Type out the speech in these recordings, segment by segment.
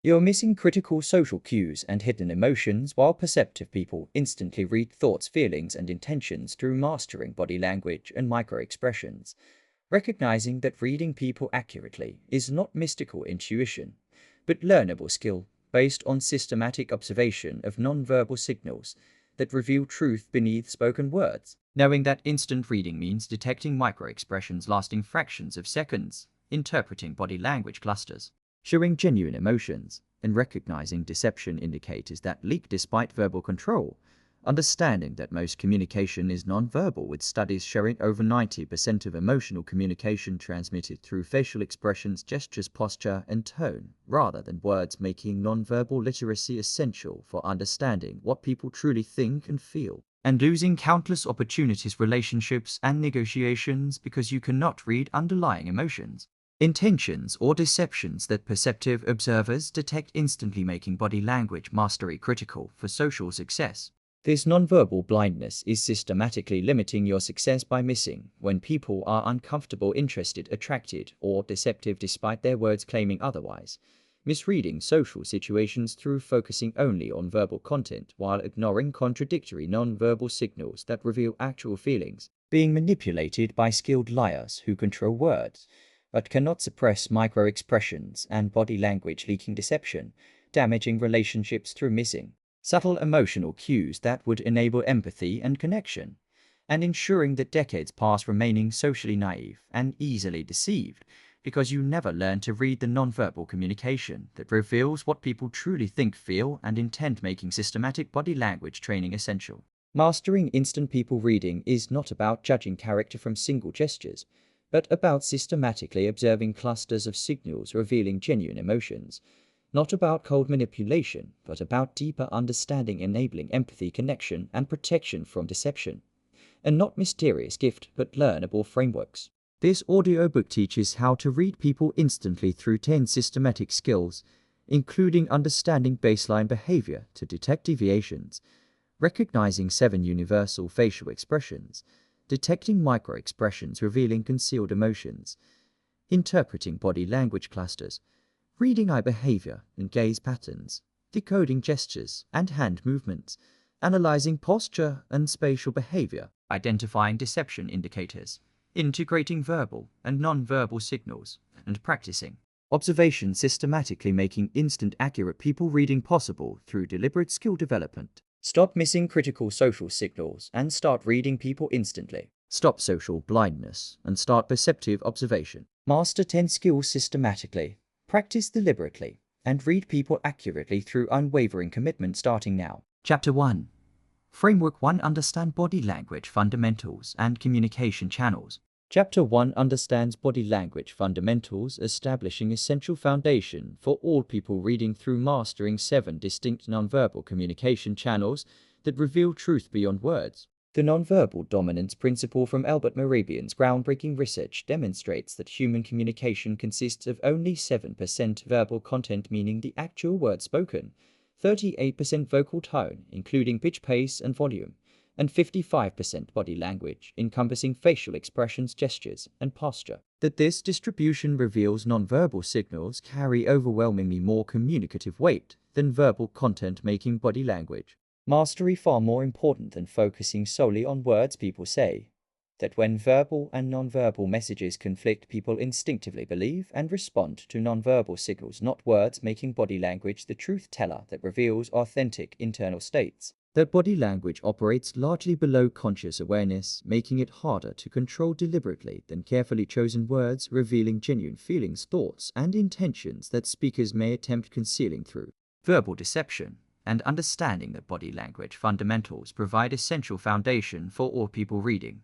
You're missing critical social cues and hidden emotions, while perceptive people instantly read thoughts, feelings, and intentions through mastering body language and micro-expressions. Recognizing that reading people accurately is not mystical intuition, but learnable skill based on systematic observation of nonverbal signals that reveal truth beneath spoken words. Knowing that instant reading means detecting micro-expressions lasting fractions of seconds, interpreting body language clusters, showing genuine emotions, and recognizing deception indicators that leak despite verbal control. Understanding that most communication is nonverbal, with studies showing over 90% of emotional communication transmitted through facial expressions, gestures, posture, and tone, rather than words, making nonverbal literacy essential for understanding what people truly think and feel. And losing countless opportunities, relationships, and negotiations because you cannot read underlying emotions, intentions, or deceptions that perceptive observers detect instantly, making body language mastery critical for social success. This nonverbal blindness is systematically limiting your success by missing when people are uncomfortable, interested, attracted, or deceptive despite their words claiming otherwise. Misreading social situations through focusing only on verbal content while ignoring contradictory nonverbal signals that reveal actual feelings. Being manipulated by skilled liars who control words but cannot suppress micro-expressions, and body language leaking deception, damaging relationships through missing subtle emotional cues that would enable empathy and connection, and ensuring that decades pass remaining socially naive and easily deceived because you never learn to read the nonverbal communication that reveals what people truly think, feel, and intend, making systematic body language training essential. Mastering instant people reading is not about judging character from single gestures, but about systematically observing clusters of signals revealing genuine emotions. Not about cold manipulation, but about deeper understanding, enabling empathy, connection, and protection from deception. And not mysterious gift, but learnable frameworks. This audiobook teaches how to read people instantly through 10 systematic skills, including understanding baseline behavior to detect deviations, recognizing 7 universal facial expressions, detecting micro-expressions revealing concealed emotions, interpreting body language clusters, reading eye behavior and gaze patterns, decoding gestures and hand movements, analyzing posture and spatial behavior, identifying deception indicators, integrating verbal and non-verbal signals, and practicing observation, systematically making instant accurate people reading possible through deliberate skill development. Stop missing critical social signals and start reading people instantly. Stop social blindness and start perceptive observation. Master 10 skills systematically. Practice deliberately, and read people accurately through unwavering commitment, starting now. Chapter 1. Framework 1. Understand body language fundamentals and communication channels. Chapter 1 understands body language fundamentals, establishing essential foundation for all people reading through mastering 7 distinct nonverbal communication channels that reveal truth beyond words. The nonverbal dominance principle from Albert Mehrabian's groundbreaking research demonstrates that human communication consists of only 7% verbal content, meaning the actual words spoken, 38% vocal tone, including pitch, pace, and volume, and 55% body language, encompassing facial expressions, gestures, and posture. That this distribution reveals nonverbal signals carry overwhelmingly more communicative weight than verbal content, making body language mastery far more important than focusing solely on words. People say that when verbal and nonverbal messages conflict, people instinctively believe and respond to nonverbal signals, not words, making body language the truth teller that reveals authentic internal states. That body language operates largely below conscious awareness, making it harder to control deliberately than carefully chosen words, revealing genuine feelings, thoughts, and intentions that speakers may attempt concealing through verbal deception. And understanding that body language fundamentals provide essential foundation for all people reading.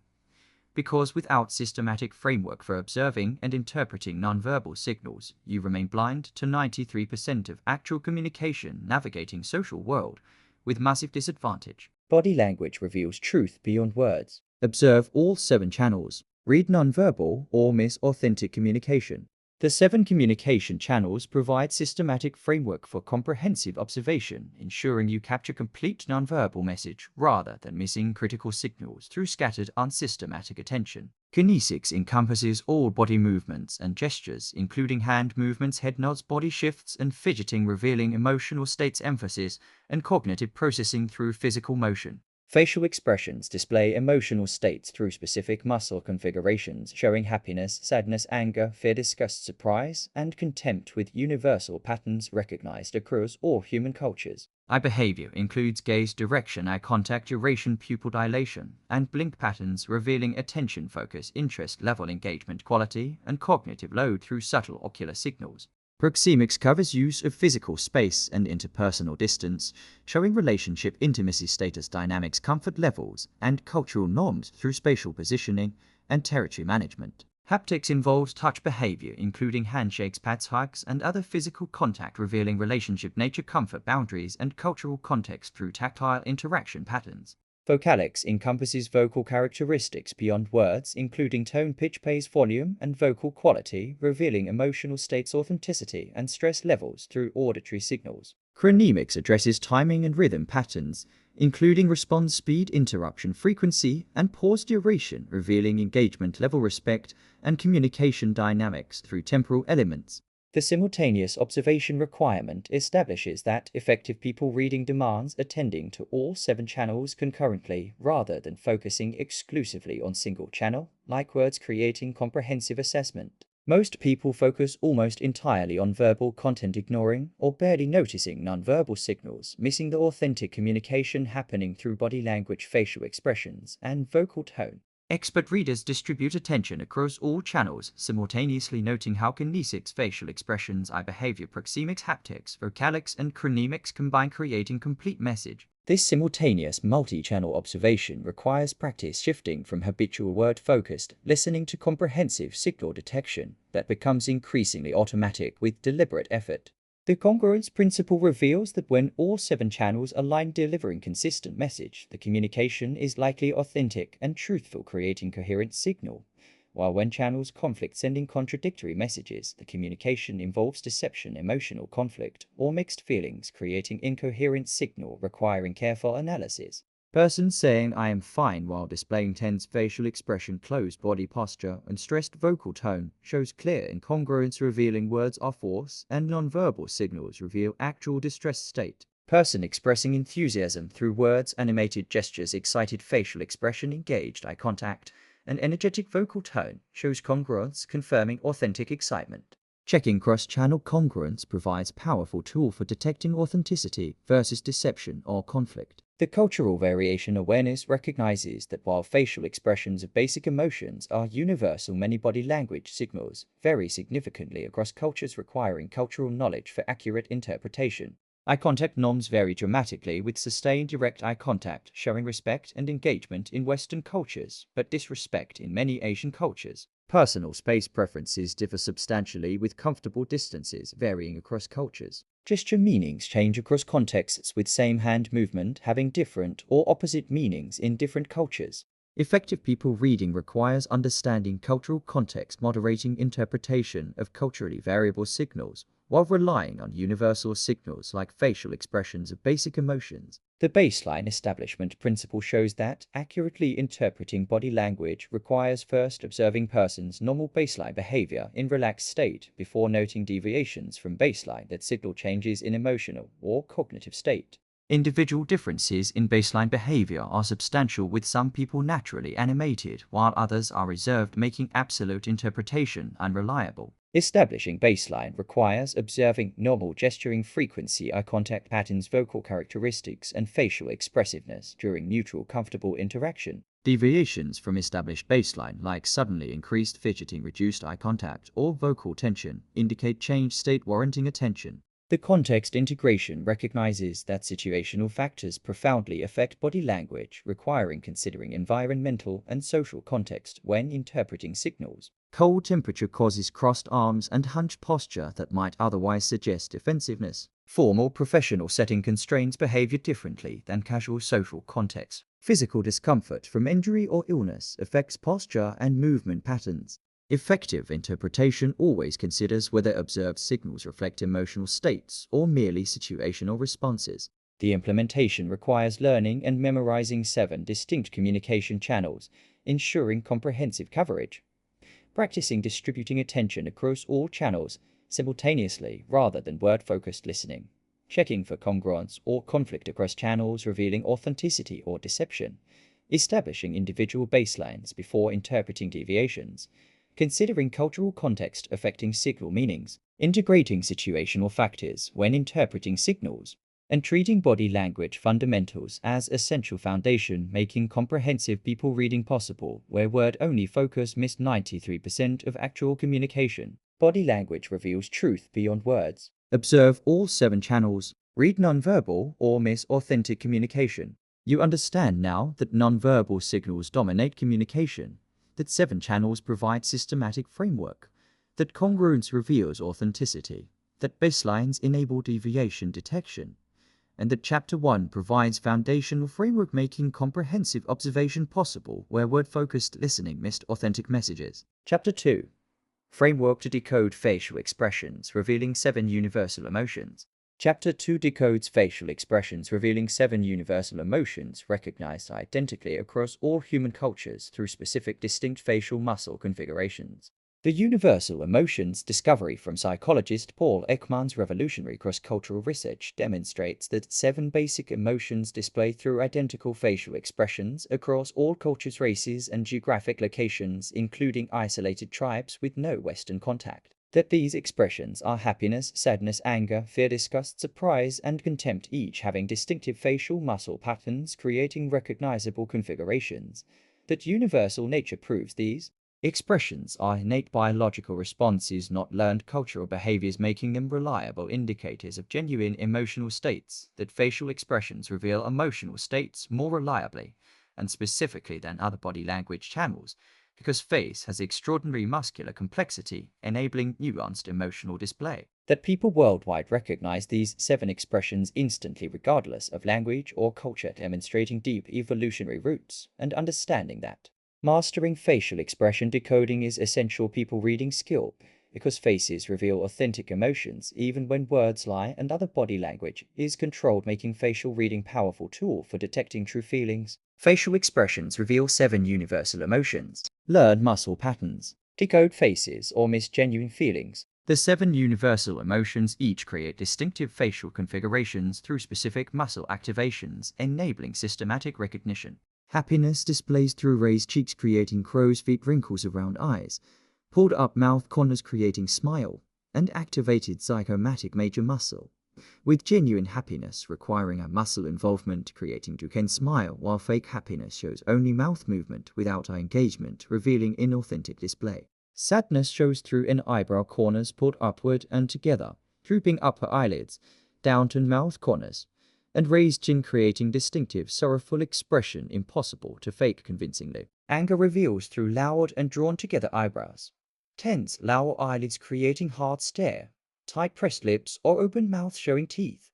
Because without systematic framework for observing and interpreting nonverbal signals, you remain blind to 93% of actual communication, navigating social world with massive disadvantage. Body language reveals truth beyond words. Observe all 7 channels. Read nonverbal or miss authentic communication. The 7 communication channels provide systematic framework for comprehensive observation, ensuring you capture complete nonverbal message rather than missing critical signals through scattered unsystematic attention. Kinesics encompasses all body movements and gestures, including hand movements, head nods, body shifts, and fidgeting, revealing emotional states, emphasis, and cognitive processing through physical motion. Facial expressions display emotional states through specific muscle configurations, showing happiness, sadness, anger, fear, disgust, surprise, and contempt, with universal patterns recognized across all human cultures. Eye behavior includes gaze direction, eye contact duration, pupil dilation, and blink patterns, revealing attention focus, interest level, engagement quality, and cognitive load through subtle ocular signals. Proxemics covers use of physical space and interpersonal distance, showing relationship intimacy, status dynamics, comfort levels, and cultural norms through spatial positioning and territory management. Haptics involves touch behavior, including handshakes, pats, hugs, and other physical contact, revealing relationship nature, comfort boundaries, and cultural context through tactile interaction patterns. Vocalics encompasses vocal characteristics beyond words, including tone, pitch, pace, volume, and vocal quality, revealing emotional states, authenticity, and stress levels through auditory signals. Chronemics addresses timing and rhythm patterns, including response speed, interruption frequency, and pause duration, revealing engagement level, respect, and communication dynamics through temporal elements. The simultaneous observation requirement establishes that effective people reading demands attending to all 7 channels concurrently rather than focusing exclusively on single channel, like words, creating comprehensive assessment. Most people focus almost entirely on verbal content, ignoring or barely noticing nonverbal signals, missing the authentic communication happening through body language, facial expressions, and vocal tone. Expert readers distribute attention across all channels, simultaneously noting how kinesics, facial expressions, eye behavior, proxemics, haptics, vocalics, and chronemics combine, creating complete message. This simultaneous multi-channel observation requires practice, shifting from habitual word-focused listening to comprehensive signal detection that becomes increasingly automatic with deliberate effort. The congruence principle reveals that when all 7 channels align, delivering consistent message, the communication is likely authentic and truthful, creating coherent signal. While when channels conflict, sending contradictory messages, the communication involves deception, emotional conflict, or mixed feelings, creating incoherent signal requiring careful analysis. Person saying "I am fine" while displaying tense facial expression, closed body posture, and stressed vocal tone shows clear incongruence, revealing words are false, and nonverbal signals reveal actual distress state. Person expressing enthusiasm through words, animated gestures, excited facial expression, engaged eye contact, and energetic vocal tone shows congruence, confirming authentic excitement. Checking cross-channel congruence provides a powerful tool for detecting authenticity versus deception or conflict. The cultural variation awareness recognizes that while facial expressions of basic emotions are universal, many body language signals vary significantly across cultures, requiring cultural knowledge for accurate interpretation. Eye contact norms vary dramatically, with sustained direct eye contact showing respect and engagement in Western cultures, but disrespect in many Asian cultures. Personal space preferences differ substantially, with comfortable distances varying across cultures. Gesture meanings change across contexts, with same hand movement having different or opposite meanings in different cultures. Effective people reading requires understanding cultural context, moderating interpretation of culturally variable signals, while relying on universal signals like facial expressions of basic emotions. The baseline establishment principle shows that accurately interpreting body language requires first observing person's normal baseline behavior in relaxed state before noting deviations from baseline that signal changes in emotional or cognitive state. Individual differences in baseline behavior are substantial, with some people naturally animated while others are reserved, making absolute interpretation unreliable. Establishing baseline requires observing normal gesturing frequency, eye contact patterns, vocal characteristics, and facial expressiveness during neutral, comfortable interaction. Deviations from established baseline, like suddenly increased fidgeting, reduced eye contact, or vocal tension, indicate changed state warranting attention. The context integration recognizes that situational factors profoundly affect body language, requiring considering environmental and social context when interpreting signals. Cold temperature causes crossed arms and hunched posture that might otherwise suggest defensiveness. Formal professional setting constrains behavior differently than casual social context. Physical discomfort from injury or illness affects posture and movement patterns. Effective interpretation always considers whether observed signals reflect emotional states or merely situational responses. The implementation requires learning and memorizing 7 distinct communication channels, ensuring comprehensive coverage. Practicing distributing attention across all channels simultaneously rather than word-focused listening. Checking for congruence or conflict across channels, revealing authenticity or deception. Establishing individual baselines before interpreting deviations. Considering cultural context affecting signal meanings. Integrating situational factors when interpreting signals. And treating body language fundamentals as essential foundation, making comprehensive people reading possible, where word-only focus missed 93% of actual communication. Body language reveals truth beyond words. Observe all 7 channels. Read nonverbal or miss authentic communication. You understand now that nonverbal signals dominate communication, that 7 channels provide systematic framework, that congruence reveals authenticity, that baselines enable deviation detection, and that Chapter 1 provides foundational framework making comprehensive observation possible where word-focused listening missed authentic messages. Chapter 2. Framework to decode facial expressions, revealing 7 universal emotions. Chapter 2 decodes facial expressions, revealing 7 universal emotions recognized identically across all human cultures through specific distinct facial muscle configurations. The universal emotions discovery from psychologist Paul Ekman's revolutionary cross-cultural research demonstrates that 7 basic emotions display through identical facial expressions across all cultures, races, and geographic locations, including isolated tribes with no Western contact. That these expressions are happiness, sadness, anger, fear, disgust, surprise, and contempt, each having distinctive facial muscle patterns creating recognizable configurations. That universal nature proves these expressions are innate biological responses, not learned cultural behaviors, making them reliable indicators of genuine emotional states. That facial expressions reveal emotional states more reliably and specifically than other body language channels, because face has extraordinary muscular complexity, enabling nuanced emotional display. That people worldwide recognize these 7 expressions instantly regardless of language or culture, demonstrating deep evolutionary roots and understanding that mastering facial expression decoding is essential people reading skill, because faces reveal authentic emotions even when words lie and other body language is controlled, making facial reading powerful tool for detecting true feelings. Facial expressions reveal 7 universal emotions. Learn muscle patterns. Decode faces or miss genuine feelings. The 7 universal emotions each create distinctive facial configurations through specific muscle activations, enabling systematic recognition. Happiness displays through raised cheeks creating crow's feet, wrinkles around eyes, pulled up mouth corners creating smile, and activated zygomatic major muscle, with genuine happiness requiring a muscle involvement creating Duchenne smile, while fake happiness shows only mouth movement without eye engagement, revealing inauthentic display. Sadness shows through in eyebrow corners pulled upward and together, drooping upper eyelids, downward mouth corners, and raised chin creating distinctive sorrowful expression impossible to fake convincingly. Anger reveals through lowered and drawn together eyebrows, tense lower eyelids creating hard stare, tight pressed lips or open mouth showing teeth,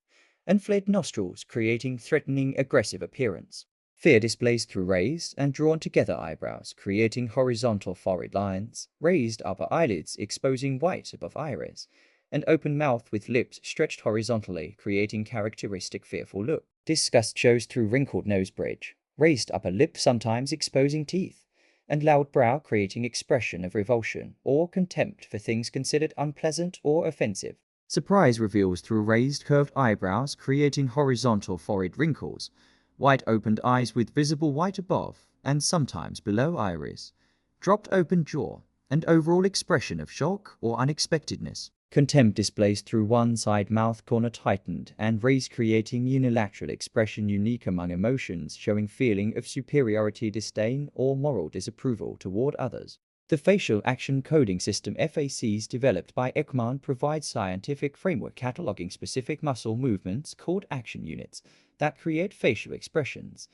and flared nostrils creating threatening aggressive appearance. Fear displays through raised and drawn together eyebrows creating horizontal forehead lines, raised upper eyelids exposing white above iris, and open mouth with lips stretched horizontally, creating characteristic fearful look. Disgust shows through wrinkled nose bridge, raised upper lip sometimes exposing teeth, and loud brow creating expression of revulsion or contempt for things considered unpleasant or offensive. Surprise reveals through raised curved eyebrows creating horizontal forehead wrinkles, wide opened eyes with visible white above and sometimes below iris, dropped open jaw, and overall expression of shock or unexpectedness. Contempt displays through one side mouth corner tightened and raised creating unilateral expression unique among emotions, showing feeling of superiority, disdain, or moral disapproval toward others. The facial action coding system FACs developed by Ekman provides scientific framework cataloging specific muscle movements called action units that create facial expressions,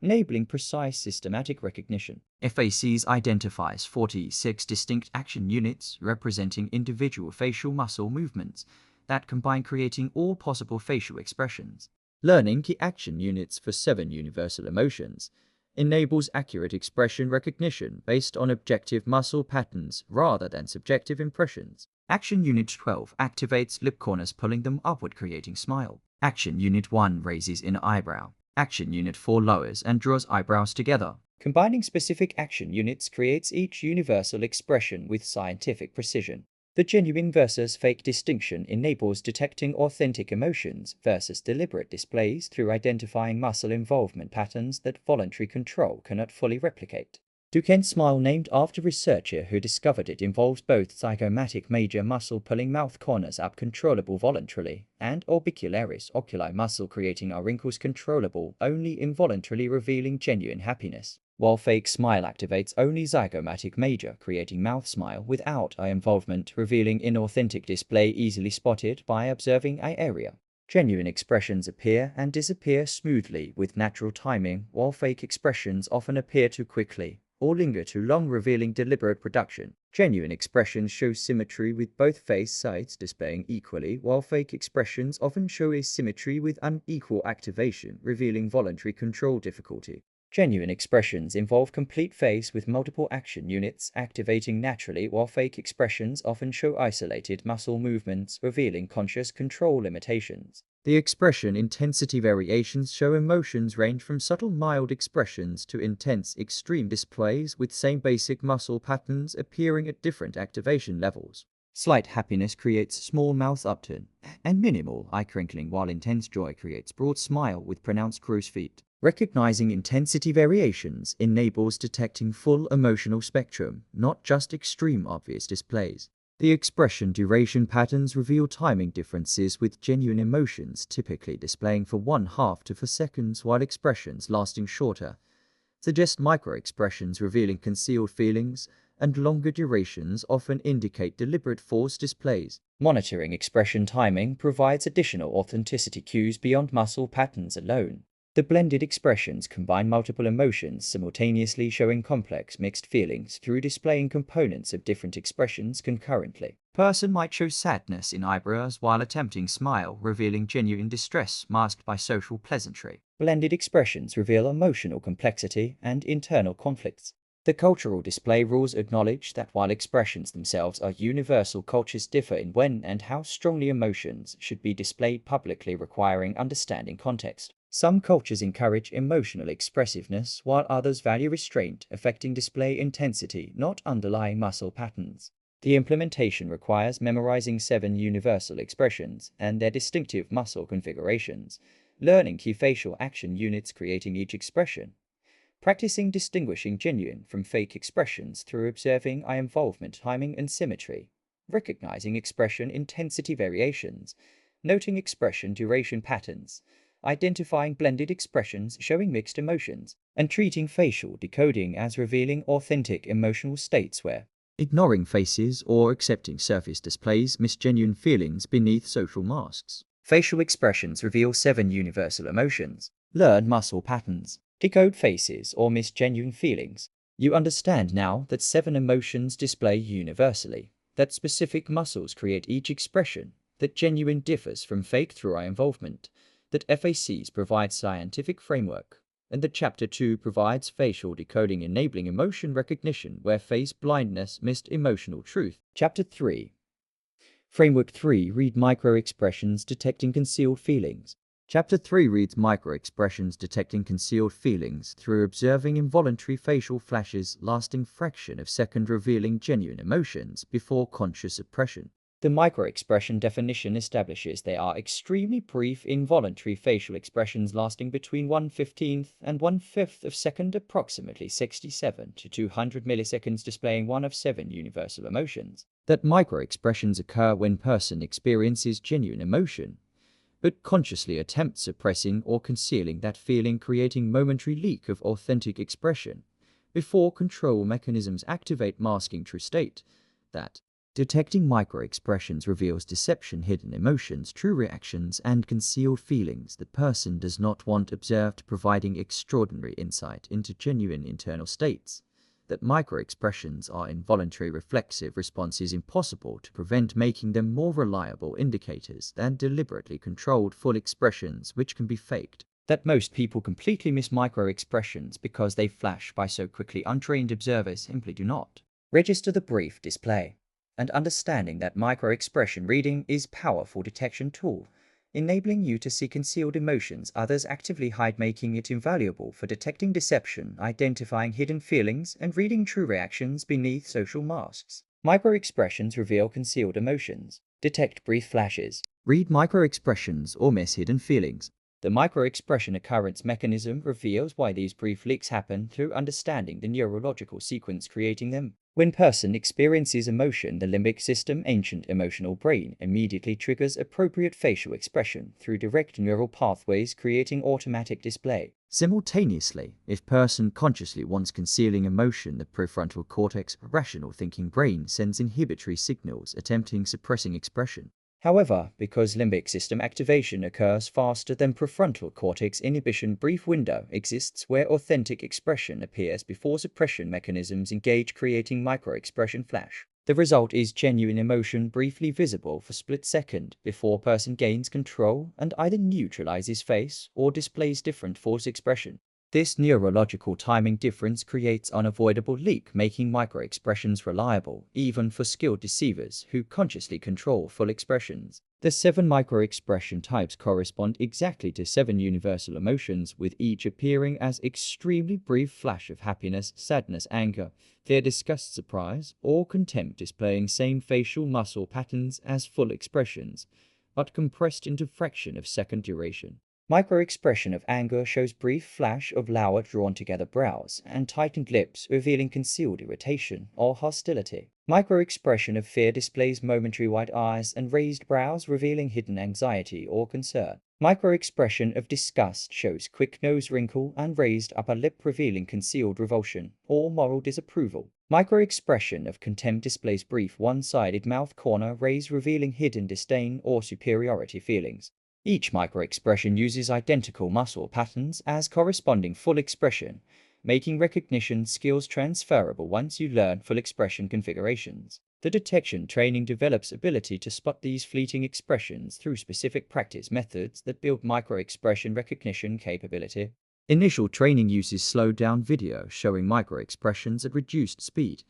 enabling precise systematic recognition. FACs identifies 46 distinct action units representing individual facial muscle movements that combine creating all possible facial expressions. Learning key action units for 7 universal emotions enables accurate expression recognition based on objective muscle patterns rather than subjective impressions. Action Unit 12 activates lip corners, pulling them upward, creating smile. Action Unit 1 raises inner eyebrow. Action Unit 4 lowers and draws eyebrows together. Combining specific action units creates each universal expression with scientific precision. The genuine versus fake distinction enables detecting authentic emotions versus deliberate displays through identifying muscle involvement patterns that voluntary control cannot fully replicate. Duquesne's smile, named after researcher who discovered it, involves both zygomatic major muscle pulling mouth corners up controllable voluntarily and orbicularis oculi muscle creating eye wrinkles controllable only involuntarily, revealing genuine happiness. While fake smile activates only zygomatic major, creating mouth smile without eye involvement, revealing inauthentic display easily spotted by observing eye area. Genuine expressions appear and disappear smoothly with natural timing, while fake expressions often appear too quickly or linger too long, revealing deliberate production. Genuine expressions show symmetry with both face sides displaying equally, while fake expressions often show asymmetry with unequal activation, revealing voluntary control difficulty. Genuine expressions involve complete face with multiple action units activating naturally, while fake expressions often show isolated muscle movements, revealing conscious control limitations. The expression intensity variations show emotions range from subtle mild expressions to intense extreme displays, with same basic muscle patterns appearing at different activation levels. Slight happiness creates small mouth upturn and minimal eye crinkling, while intense joy creates broad smile with pronounced crow's feet. Recognizing intensity variations enables detecting full emotional spectrum, not just extreme obvious displays. The expression duration patterns reveal timing differences, with genuine emotions typically displaying for 1/2 to 4 seconds, while expressions lasting shorter suggest micro-expressions revealing concealed feelings, and longer durations often indicate deliberate forced displays. Monitoring expression timing provides additional authenticity cues beyond muscle patterns alone. The blended expressions combine multiple emotions simultaneously, showing complex mixed feelings through displaying components of different expressions concurrently. Person might show sadness in eyebrows while attempting smile, revealing genuine distress masked by social pleasantry. Blended expressions reveal emotional complexity and internal conflicts. The cultural display rules acknowledge that while expressions themselves are universal, cultures differ in when and how strongly emotions should be displayed publicly, requiring understanding context. Some cultures encourage emotional expressiveness, while others value restraint, affecting display intensity, not underlying muscle patterns. The implementation requires memorizing 7 universal expressions and their distinctive muscle configurations, learning key facial action units creating each expression, practicing distinguishing genuine from fake expressions through observing eye involvement, timing, and symmetry, recognizing expression intensity variations, noting expression duration patterns, identifying blended expressions showing mixed emotions, and treating facial decoding as revealing authentic emotional states where ignoring faces or accepting surface displays miss genuine feelings beneath social masks. Facial expressions reveal 7 universal emotions. Learn muscle patterns, decode faces, or miss genuine feelings. You understand now that 7 emotions display universally, that specific muscles create each expression, that genuine differs from fake through eye involvement, that FACs provide scientific framework, and that Chapter 2 provides facial decoding enabling emotion recognition where face blindness missed emotional truth. Chapter 3. Framework 3. Read micro-expressions detecting concealed feelings. Chapter 3 reads micro-expressions detecting concealed feelings through observing involuntary facial flashes lasting fraction of second, revealing genuine emotions before conscious suppression. The micro-expression definition establishes they are extremely brief involuntary facial expressions lasting between 1/15 and 1/5 of a second, approximately 67 to 200 milliseconds, displaying one of 7 universal emotions. That micro-expressions occur when person experiences genuine emotion, but consciously attempts suppressing or concealing that feeling, creating momentary leak of authentic expression before control mechanisms activate, masking true state. That detecting micro-expressions reveals deception, hidden emotions, true reactions, and concealed feelings the person does not want observed, providing extraordinary insight into genuine internal states. That micro-expressions are involuntary reflexive responses impossible to prevent, making them more reliable indicators than deliberately controlled full expressions which can be faked. That most people completely miss micro-expressions because they flash by so quickly untrained observers simply do not register the brief display. And understanding that micro-expression reading is a powerful detection tool, enabling you to see concealed emotions others actively hide, making it invaluable for detecting deception, identifying hidden feelings, and reading true reactions beneath social masks. Micro-expressions reveal concealed emotions, detect brief flashes, read micro-expressions, or miss hidden feelings. The micro-expression occurrence mechanism reveals why these brief leaks happen through understanding the neurological sequence creating them. When person experiences emotion, the limbic system, ancient emotional brain, immediately triggers appropriate facial expression through direct neural pathways, creating automatic display. Simultaneously, if person consciously wants concealing emotion, the prefrontal cortex, rational thinking brain, sends inhibitory signals attempting suppressing expression. However, because limbic system activation occurs faster than prefrontal cortex inhibition, brief window exists where authentic expression appears before suppression mechanisms engage, creating micro-expression flash. The result is genuine emotion briefly visible for split second before person gains control and either neutralizes face or displays different false expression. This neurological timing difference creates unavoidable leak, making micro-expressions reliable, even for skilled deceivers who consciously control full expressions. The 7 micro-expression types correspond exactly to 7 universal emotions, with each appearing as extremely brief flash of happiness, sadness, anger, fear, disgust, surprise, or contempt, displaying same facial muscle patterns as full expressions, but compressed into fraction of second duration. Micro-expression of anger shows brief flash of lower drawn-together brows and tightened lips, revealing concealed irritation or hostility. Micro-expression of fear displays momentary wide eyes and raised brows, revealing hidden anxiety or concern. Micro-expression of disgust shows quick nose wrinkle and raised upper lip, revealing concealed revulsion or moral disapproval. Micro-expression of contempt displays brief one-sided mouth corner raise, revealing hidden disdain or superiority feelings. Each micro-expression uses identical muscle patterns as corresponding full expression, making recognition skills transferable once you learn full expression configurations. The detection training develops ability to spot these fleeting expressions through specific practice methods that build micro-expression recognition capability. Initial training uses slowed-down video showing micro-expressions at reduced speed,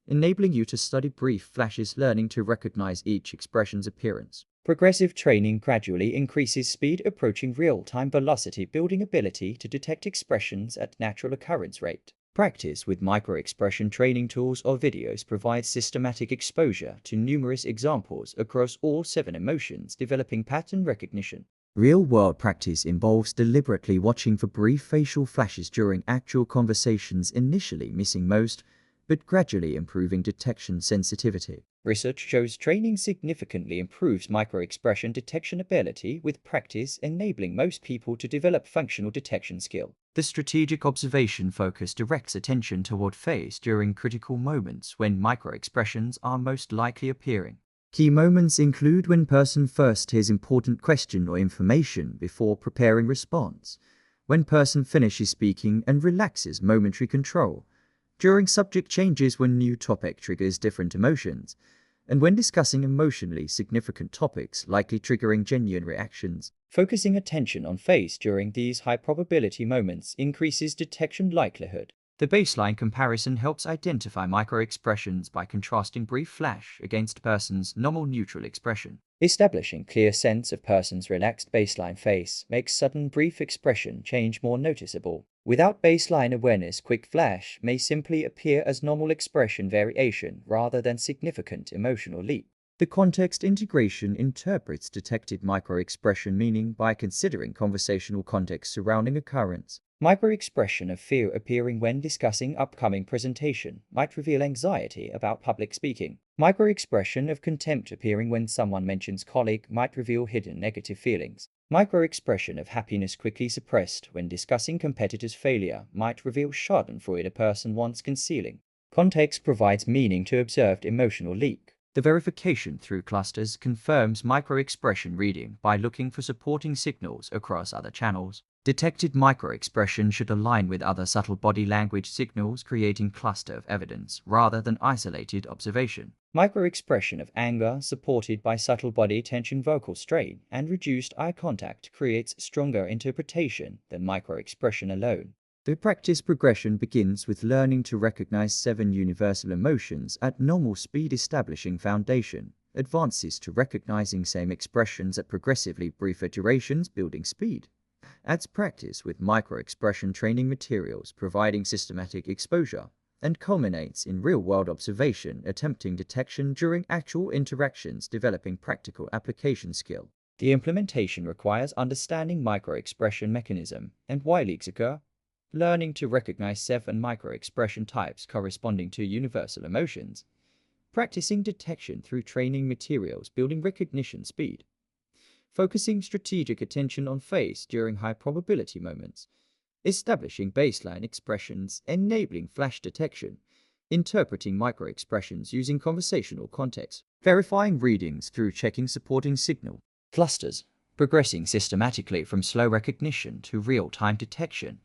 enabling you to study brief flashes, learning to recognize each expression's appearance. Progressive training gradually increases speed, approaching real-time velocity, building ability to detect expressions at natural occurrence rate. Practice with micro-expression training tools or videos provides systematic exposure to numerous examples across all 7 emotions, developing pattern recognition. Real-world practice involves deliberately watching for brief facial flashes during actual conversations, initially missing most, but gradually improving detection sensitivity. Research shows training significantly improves micro-expression detection ability, with practice enabling most people to develop functional detection skill. The strategic observation focus directs attention toward face during critical moments when micro-expressions are most likely appearing. Key moments include when person first hears important question or information before preparing response, when person finishes speaking and relaxes momentary control, during subject changes when new topic triggers different emotions, and when discussing emotionally significant topics likely triggering genuine reactions. Focusing attention on face during these high-probability moments increases detection likelihood. The baseline comparison helps identify micro-expressions by contrasting brief flash against person's normal neutral expression. Establishing clear sense of person's relaxed baseline face makes sudden brief expression change more noticeable. Without baseline awareness, quick flash may simply appear as normal expression variation rather than significant emotional leap. The context integration interprets detected micro-expression meaning by considering conversational context surrounding occurrence. Micro-expression of fear appearing when discussing upcoming presentation might reveal anxiety about public speaking. Micro-expression of contempt appearing when someone mentions colleague might reveal hidden negative feelings. Micro-expression of happiness quickly suppressed when discussing competitor's failure might reveal schadenfreude a person wants concealing. Context provides meaning to observed emotional leak. The verification through clusters confirms micro-expression reading by looking for supporting signals across other channels. Detected micro-expression should align with other subtle body language signals, creating cluster of evidence rather than isolated observation. Microexpression of anger, supported by subtle body tension, vocal strain, and reduced eye contact, creates stronger interpretation than microexpression alone. The practice progression begins with learning to recognize 7 universal emotions at normal speed, establishing foundation, advances to recognizing same expressions at progressively briefer durations, building speed. Adds practice with microexpression training materials, providing systematic exposure, and culminates in real-world observation, attempting detection during actual interactions, developing practical application skill. The implementation requires understanding microexpression mechanism and why leaks occur, learning to recognize 7 microexpression types corresponding to universal emotions, practicing detection through training materials, building recognition speed, focusing strategic attention on face during high-probability moments, establishing baseline expressions, enabling flash detection, interpreting microexpressions using conversational context, verifying readings through checking supporting signal, clusters, progressing systematically from slow recognition to real-time detection,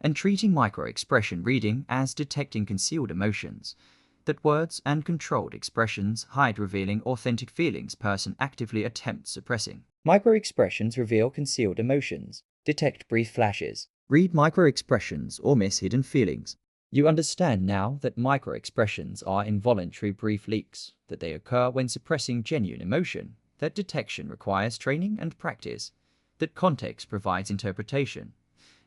and treating microexpression reading as detecting concealed emotions, that words and controlled expressions hide, revealing authentic feelings person actively attempts suppressing. Microexpressions reveal concealed emotions, detect brief flashes, read microexpressions or miss hidden feelings. You understand now that microexpressions are involuntary brief leaks, that they occur when suppressing genuine emotion, that detection requires training and practice, that context provides interpretation,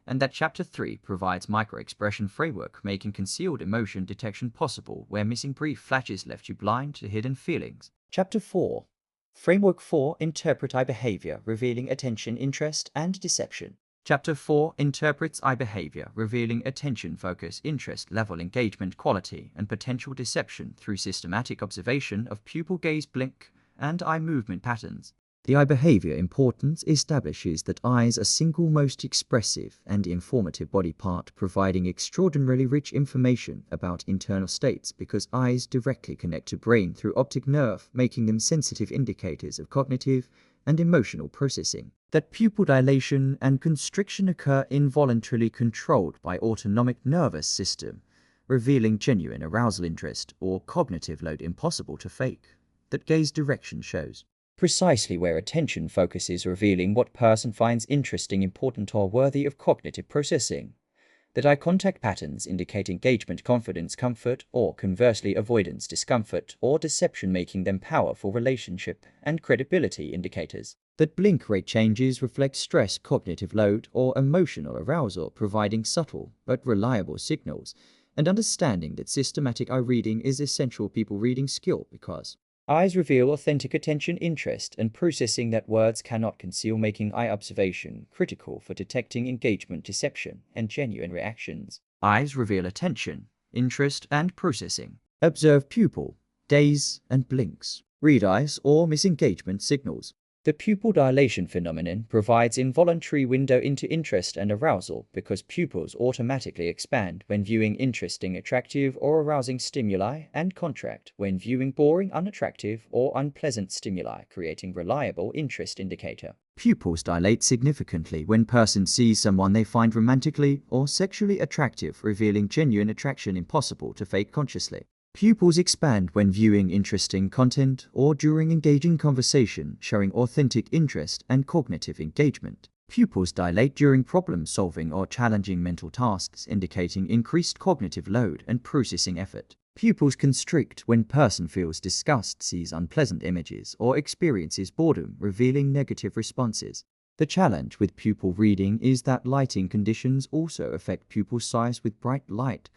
and that Chapter 3 provides microexpression framework, making concealed emotion detection possible where missing brief flashes left you blind to hidden feelings. Chapter 4. Framework 4. Interpret eye behavior, revealing attention, interest, and deception. Chapter 4 interprets eye behavior, revealing attention, focus, interest level, engagement, quality, and potential deception through systematic observation of pupil gaze, blink, and eye movement patterns. The eye behavior importance establishes that eyes are single most expressive and informative body part, providing extraordinarily rich information about internal states because eyes directly connect to brain through optic nerve, making them sensitive indicators of cognitive and emotional processing. That pupil dilation and constriction occur involuntarily controlled by autonomic nervous system, revealing genuine arousal, interest, or cognitive load impossible to fake. That gaze direction shows precisely where attention focuses, revealing what person finds interesting, important, or worthy of cognitive processing. That eye contact patterns indicate engagement, confidence, comfort, or conversely avoidance, discomfort, or deception, making them powerful relationship and credibility indicators. That blink rate changes reflect stress, cognitive load, or emotional arousal, providing subtle but reliable signals, and understanding that systematic eye reading is essential people reading skill because eyes reveal authentic attention, interest, and processing that words cannot conceal, making eye observation critical for detecting engagement, deception, and genuine reactions. Eyes reveal attention, interest, and processing. Observe pupil, gaze, and blinks. Read eyes or miss engagement signals. The pupil dilation phenomenon provides involuntary window into interest and arousal because pupils automatically expand when viewing interesting, attractive, or arousing stimuli and contract when viewing boring, unattractive, or unpleasant stimuli, creating reliable interest indicator. Pupils dilate significantly when person sees someone they find romantically or sexually attractive, revealing genuine attraction impossible to fake consciously. Pupils expand when viewing interesting content or during engaging conversation, showing authentic interest and cognitive engagement. Pupils dilate during problem-solving or challenging mental tasks, indicating increased cognitive load and processing effort. Pupils constrict when person feels disgust, sees unpleasant images, or experiences boredom, revealing negative responses. The challenge with pupil reading is that lighting conditions also affect pupil size, with bright light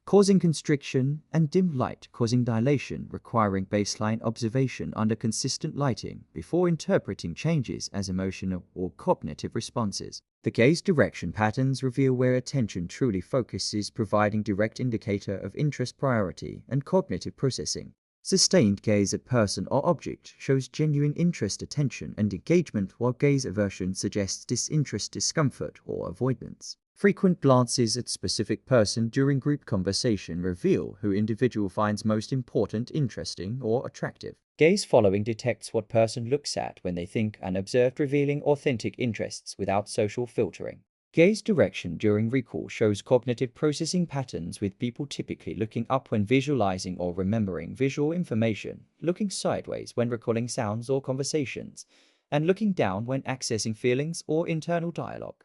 causing constriction and dim light causing dilation, requiring baseline observation under consistent lighting before interpreting changes as emotional or cognitive responses. The gaze direction patterns reveal where attention truly focuses, providing direct indicator of interest, priority, and cognitive processing. Sustained gaze at person or object shows genuine interest, attention, and engagement, while gaze aversion suggests disinterest, discomfort, or avoidance. Frequent glances at specific person during group conversation reveal who individual finds most important, interesting, or attractive. Gaze following detects what person looks at when they think and observed, revealing authentic interests without social filtering. Gaze direction during recall shows cognitive processing patterns, with people typically looking up when visualizing or remembering visual information, looking sideways when recalling sounds or conversations, and looking down when accessing feelings or internal dialogue.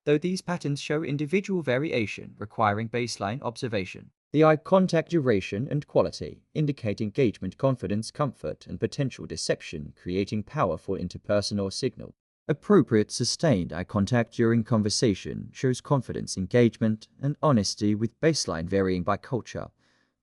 Though these patterns show individual variation requiring baseline observation. The eye contact duration and quality indicate engagement, confidence, comfort, and potential deception, creating powerful interpersonal signal. Appropriate sustained eye contact during conversation shows confidence, engagement, and honesty, with baseline varying by culture,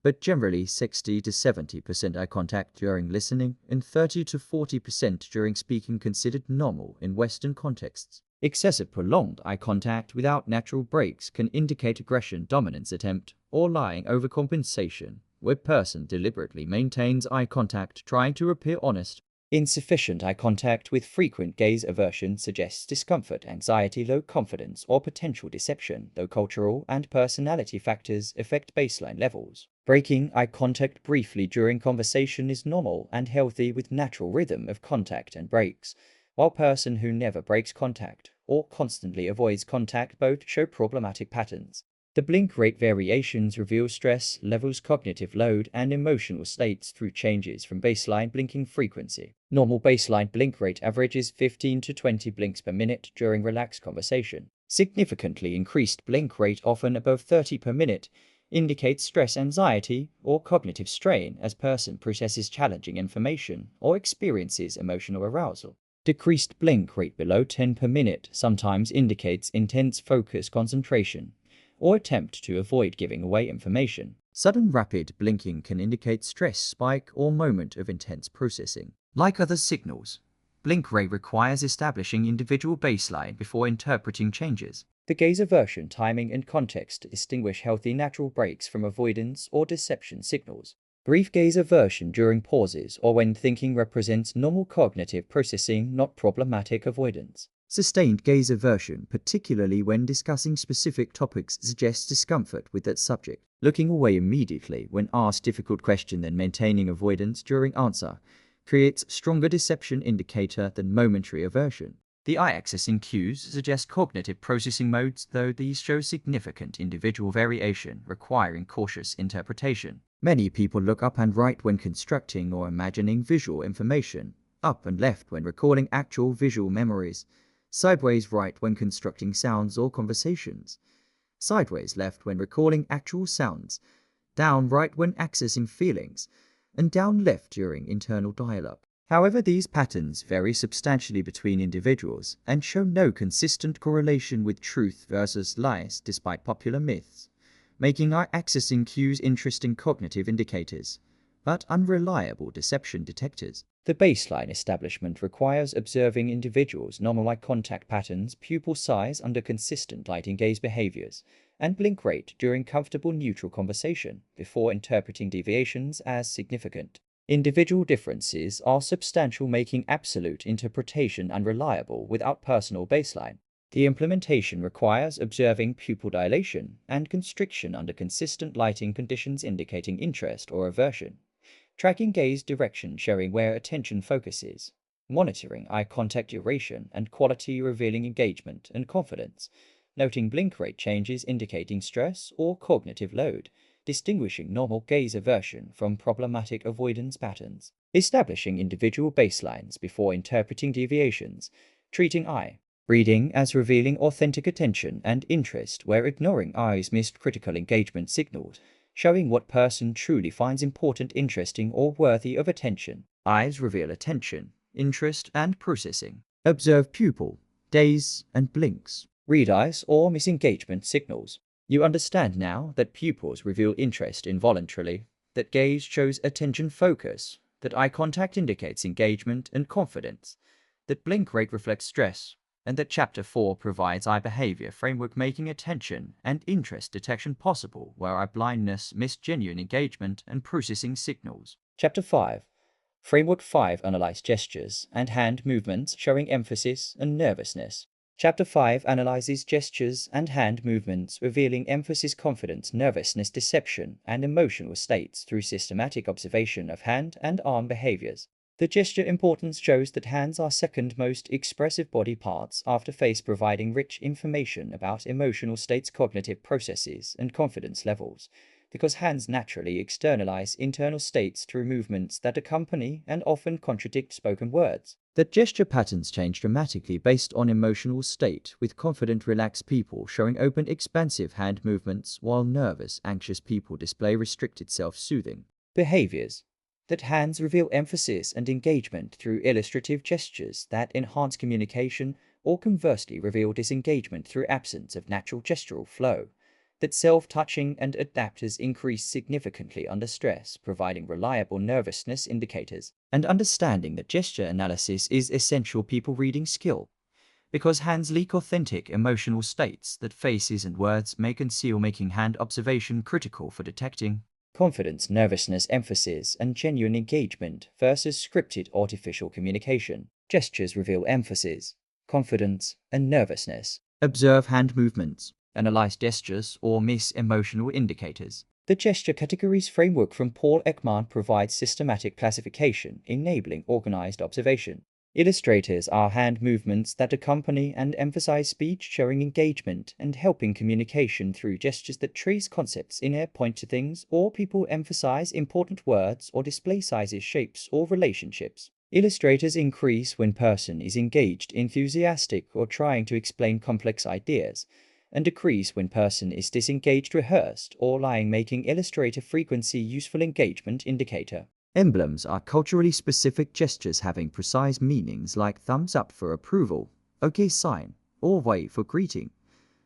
but generally 60 to 70% eye contact during listening and 30 to 40% during speaking considered normal in Western contexts. Excessive prolonged eye contact without natural breaks can indicate aggression, dominance attempt, or lying overcompensation, where person deliberately maintains eye contact trying to appear honest. Insufficient eye contact with frequent gaze aversion suggests discomfort, anxiety, low confidence, or potential deception, though cultural and personality factors affect baseline levels. Breaking eye contact briefly during conversation is normal and healthy, with natural rhythm of contact and breaks, while person who never breaks contact or constantly avoids contact both show problematic patterns. The blink rate variations reveal stress levels, cognitive load, and emotional states through changes from baseline blinking frequency. Normal baseline blink rate averages 15 to 20 blinks per minute during relaxed conversation. Significantly increased blink rate, often above 30 per minute, indicates stress, anxiety, or cognitive strain as person processes challenging information or experiences emotional arousal. Decreased blink rate below 10 per minute sometimes indicates intense focus, concentration, or attempt to avoid giving away information. Sudden rapid blinking can indicate stress spike or moment of intense processing. Like other signals, blink rate requires establishing individual baseline before interpreting changes. The gaze aversion timing and context distinguish healthy natural breaks from avoidance or deception signals. Brief gaze aversion during pauses or when thinking represents normal cognitive processing, not problematic avoidance. Sustained gaze aversion, particularly when discussing specific topics, suggests discomfort with that subject. Looking away immediately when asked difficult question, then maintaining avoidance during answer, creates stronger deception indicator than momentary aversion. The eye accessing cues suggest cognitive processing modes, though these show significant individual variation requiring cautious interpretation. Many people look up and right when constructing or imagining visual information, up and left when recalling actual visual memories, sideways right when constructing sounds or conversations, sideways left when recalling actual sounds, down right when accessing feelings, and down left during internal dialogue. However, these patterns vary substantially between individuals and show no consistent correlation with truth versus lies, despite popular myths, making eye accessing cues interesting cognitive indicators, but unreliable deception detectors. The baseline establishment requires observing individuals' normal eye contact patterns, pupil size under consistent lighting, gaze behaviors, and blink rate during comfortable neutral conversation before interpreting deviations as significant. Individual differences are substantial, making absolute interpretation unreliable without personal baseline. The implementation requires observing pupil dilation and constriction under consistent lighting conditions indicating interest or aversion, tracking gaze direction showing where attention focuses, monitoring eye contact duration and quality revealing engagement and confidence, noting blink rate changes indicating stress or cognitive load, distinguishing normal gaze aversion from problematic avoidance patterns, establishing individual baselines before interpreting deviations, treating eye reading as revealing authentic attention and interest where ignoring eyes missed critical engagement signals, showing what person truly finds important, interesting, or worthy of attention. Eyes reveal attention, interest, and processing. Observe pupil, gaze, and blinks. Read eyes or misengagement signals. You understand now that pupils reveal interest involuntarily, that gaze shows attention focus, that eye contact indicates engagement and confidence, that blink rate reflects stress, and that Chapter 4 provides eye behavior framework, making attention and interest detection possible where eye blindness missed genuine engagement and processing signals. Chapter 5. Framework 5 analyze gestures and hand movements showing emphasis and nervousness. Chapter 5 analyzes gestures and hand movements, revealing emphasis, confidence, nervousness, deception, and emotional states through systematic observation of hand and arm behaviors. The gesture importance shows that hands are second most expressive body parts after face, providing rich information about emotional states, cognitive processes, and confidence levels, because hands naturally externalize internal states through movements that accompany and often contradict spoken words. The gesture patterns change dramatically based on emotional state, with confident, relaxed people showing open, expansive hand movements, while nervous, anxious people display restricted, self-soothing behaviors. That hands reveal emphasis and engagement through illustrative gestures that enhance communication, or conversely reveal disengagement through absence of natural gestural flow. That self-touching and adapters increase significantly under stress, providing reliable nervousness indicators. And understanding that gesture analysis is essential people reading skill, because hands leak authentic emotional states that faces and words may conceal, making hand observation critical for detecting confidence, nervousness, emphasis, and genuine engagement versus scripted artificial communication. Gestures reveal emphasis, confidence, and nervousness. Observe hand movements. Analyze gestures or miss emotional indicators. The gesture categories framework from Paul Ekman provides systematic classification, enabling organized observation. Illustrators are hand movements that accompany and emphasize speech, showing engagement and helping communication through gestures that trace concepts in air, point to things or people, emphasize important words, or display sizes, shapes, or relationships. Illustrators increase when person is engaged, enthusiastic, or trying to explain complex ideas, and decrease when person is disengaged, rehearsed, or lying, making illustrator frequency useful engagement indicator. Emblems are culturally specific gestures having precise meanings like thumbs up for approval, OK sign, or wave for greeting,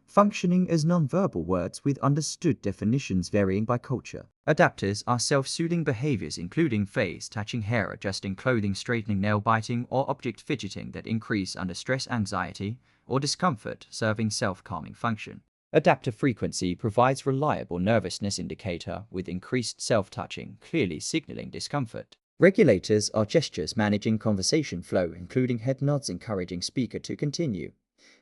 functioning as nonverbal words with understood definitions varying by culture. Adapters are self-soothing behaviors including face touching, hair adjusting, clothing straightening, nail biting, or object fidgeting that increase under stress, anxiety, or discomfort, serving self-calming function. Adaptive frequency provides reliable nervousness indicator with increased self-touching, clearly signaling discomfort. Regulators are gestures managing conversation flow, including head nods encouraging speaker to continue,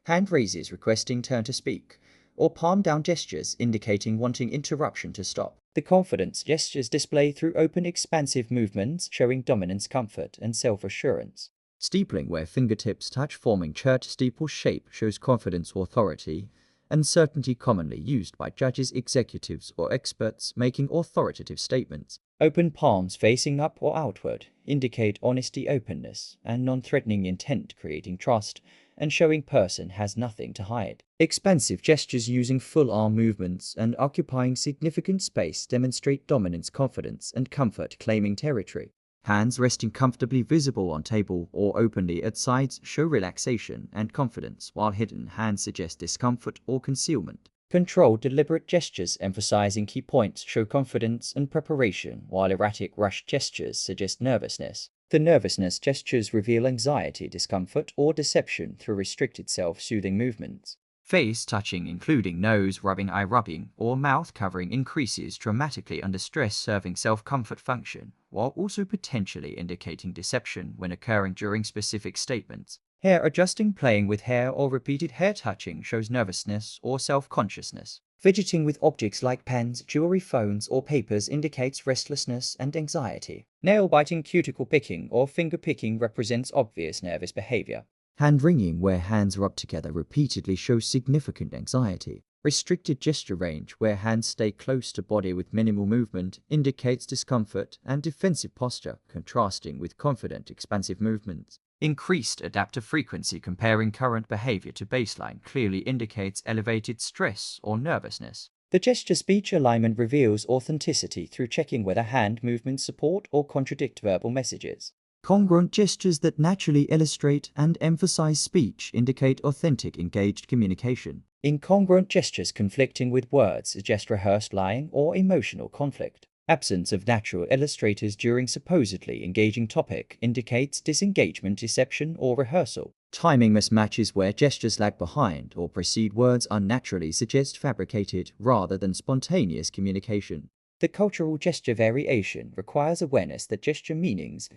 hand raises requesting turn to speak, or palm down gestures indicating wanting interruption to stop. The confidence gestures display through open, expansive movements showing dominance, comfort, and self-assurance. Steepling, where fingertips touch forming church steeple shape, shows confidence, authority, and certainty, commonly used by judges, executives, or experts making authoritative statements. Open palms facing up or outward indicate honesty, openness, and non-threatening intent, creating trust and showing person has nothing to hide. Expansive gestures using full arm movements and occupying significant space demonstrate dominance, confidence, and comfort, claiming territory. Hands resting comfortably visible on table or openly at sides show relaxation and confidence, while hidden hands suggest discomfort or concealment. Controlled, deliberate gestures emphasizing key points show confidence and preparation, while erratic, rushed gestures suggest nervousness. The nervousness gestures reveal anxiety, discomfort, or deception through restricted self-soothing movements. Face touching, including nose rubbing, eye rubbing, or mouth covering, increases dramatically under stress, serving self-comfort function, while also potentially indicating deception when occurring during specific statements. Hair adjusting, playing with hair, or repeated hair touching shows nervousness or self-consciousness. Fidgeting with objects like pens, jewelry, phones, or papers indicates restlessness and anxiety. Nail biting, cuticle picking, or finger picking represents obvious nervous behavior. Hand wringing, where hands rub together repeatedly, shows significant anxiety. Restricted gesture range, where hands stay close to body with minimal movement, indicates discomfort and defensive posture, contrasting with confident, expansive movements. Increased adaptive frequency, comparing current behavior to baseline, clearly indicates elevated stress or nervousness. The gesture-speech alignment reveals authenticity through checking whether hand movements support or contradict verbal messages. Congruent gestures that naturally illustrate and emphasize speech indicate authentic, engaged communication. Incongruent gestures conflicting with words suggest rehearsed lying or emotional conflict. Absence of natural illustrators during supposedly engaging topic indicates disengagement, deception, or rehearsal. Timing mismatches, where gestures lag behind or precede words unnaturally, suggest fabricated rather than spontaneous communication. The cultural gesture variation requires awareness that gesture meanings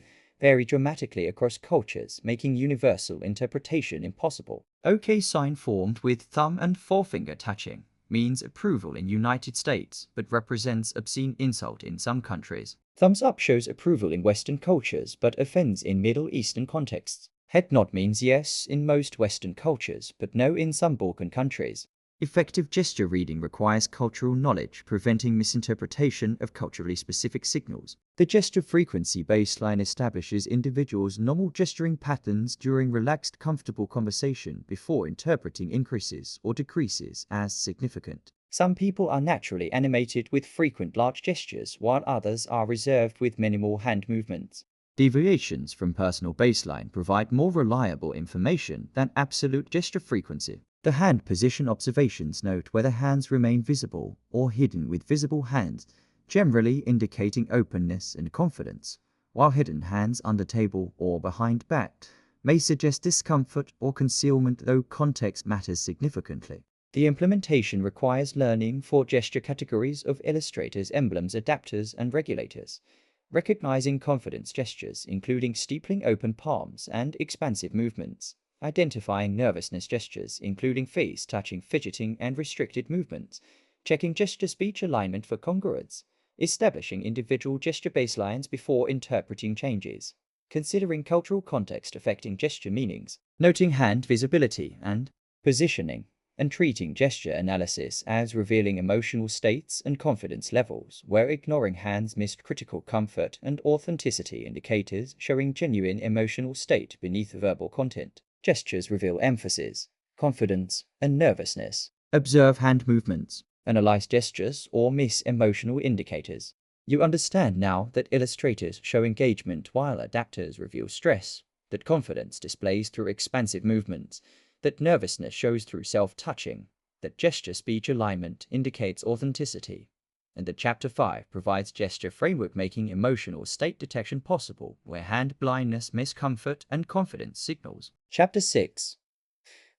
vary dramatically across cultures, making universal interpretation impossible. OK sign formed with thumb and forefinger touching means approval in United States, but represents obscene insult in some countries. Thumbs up shows approval in Western cultures, but offends in Middle Eastern contexts. Head nod means yes in most Western cultures, but no in some Balkan countries. Effective gesture reading requires cultural knowledge, preventing misinterpretation of culturally specific signals. The gesture frequency baseline establishes individuals' normal gesturing patterns during relaxed, comfortable conversation before interpreting increases or decreases as significant. Some people are naturally animated with frequent large gestures, while others are reserved with minimal hand movements. Deviations from personal baseline provide more reliable information than absolute gesture frequency. The hand position observations note whether hands remain visible or hidden with visible hands, generally indicating openness and confidence, while hidden hands under table or behind back may suggest discomfort or concealment, though context matters significantly. The implementation requires learning for gesture categories of illustrators, emblems, adapters, and regulators, recognizing confidence gestures, including steepling open palms and expansive movements, identifying nervousness gestures, including face touching, fidgeting, and restricted movements, checking gesture speech alignment for congruence, establishing individual gesture baselines before interpreting changes, considering cultural context affecting gesture meanings, noting hand visibility and positioning, and treating gesture analysis as revealing emotional states and confidence levels, where ignoring hands missed critical comfort and authenticity indicators showing genuine emotional state beneath verbal content. Gestures reveal emphasis, confidence, and nervousness. Observe hand movements, analyze gestures, or miss emotional indicators. You understand now that illustrators show engagement while adapters reveal stress, that confidence displays through expansive movements, that nervousness shows through self-touching, that gesture speech alignment indicates authenticity, and that Chapter 5 provides gesture framework making emotional state detection possible, where hand blindness, miscomfort, and confidence signals. Chapter 6.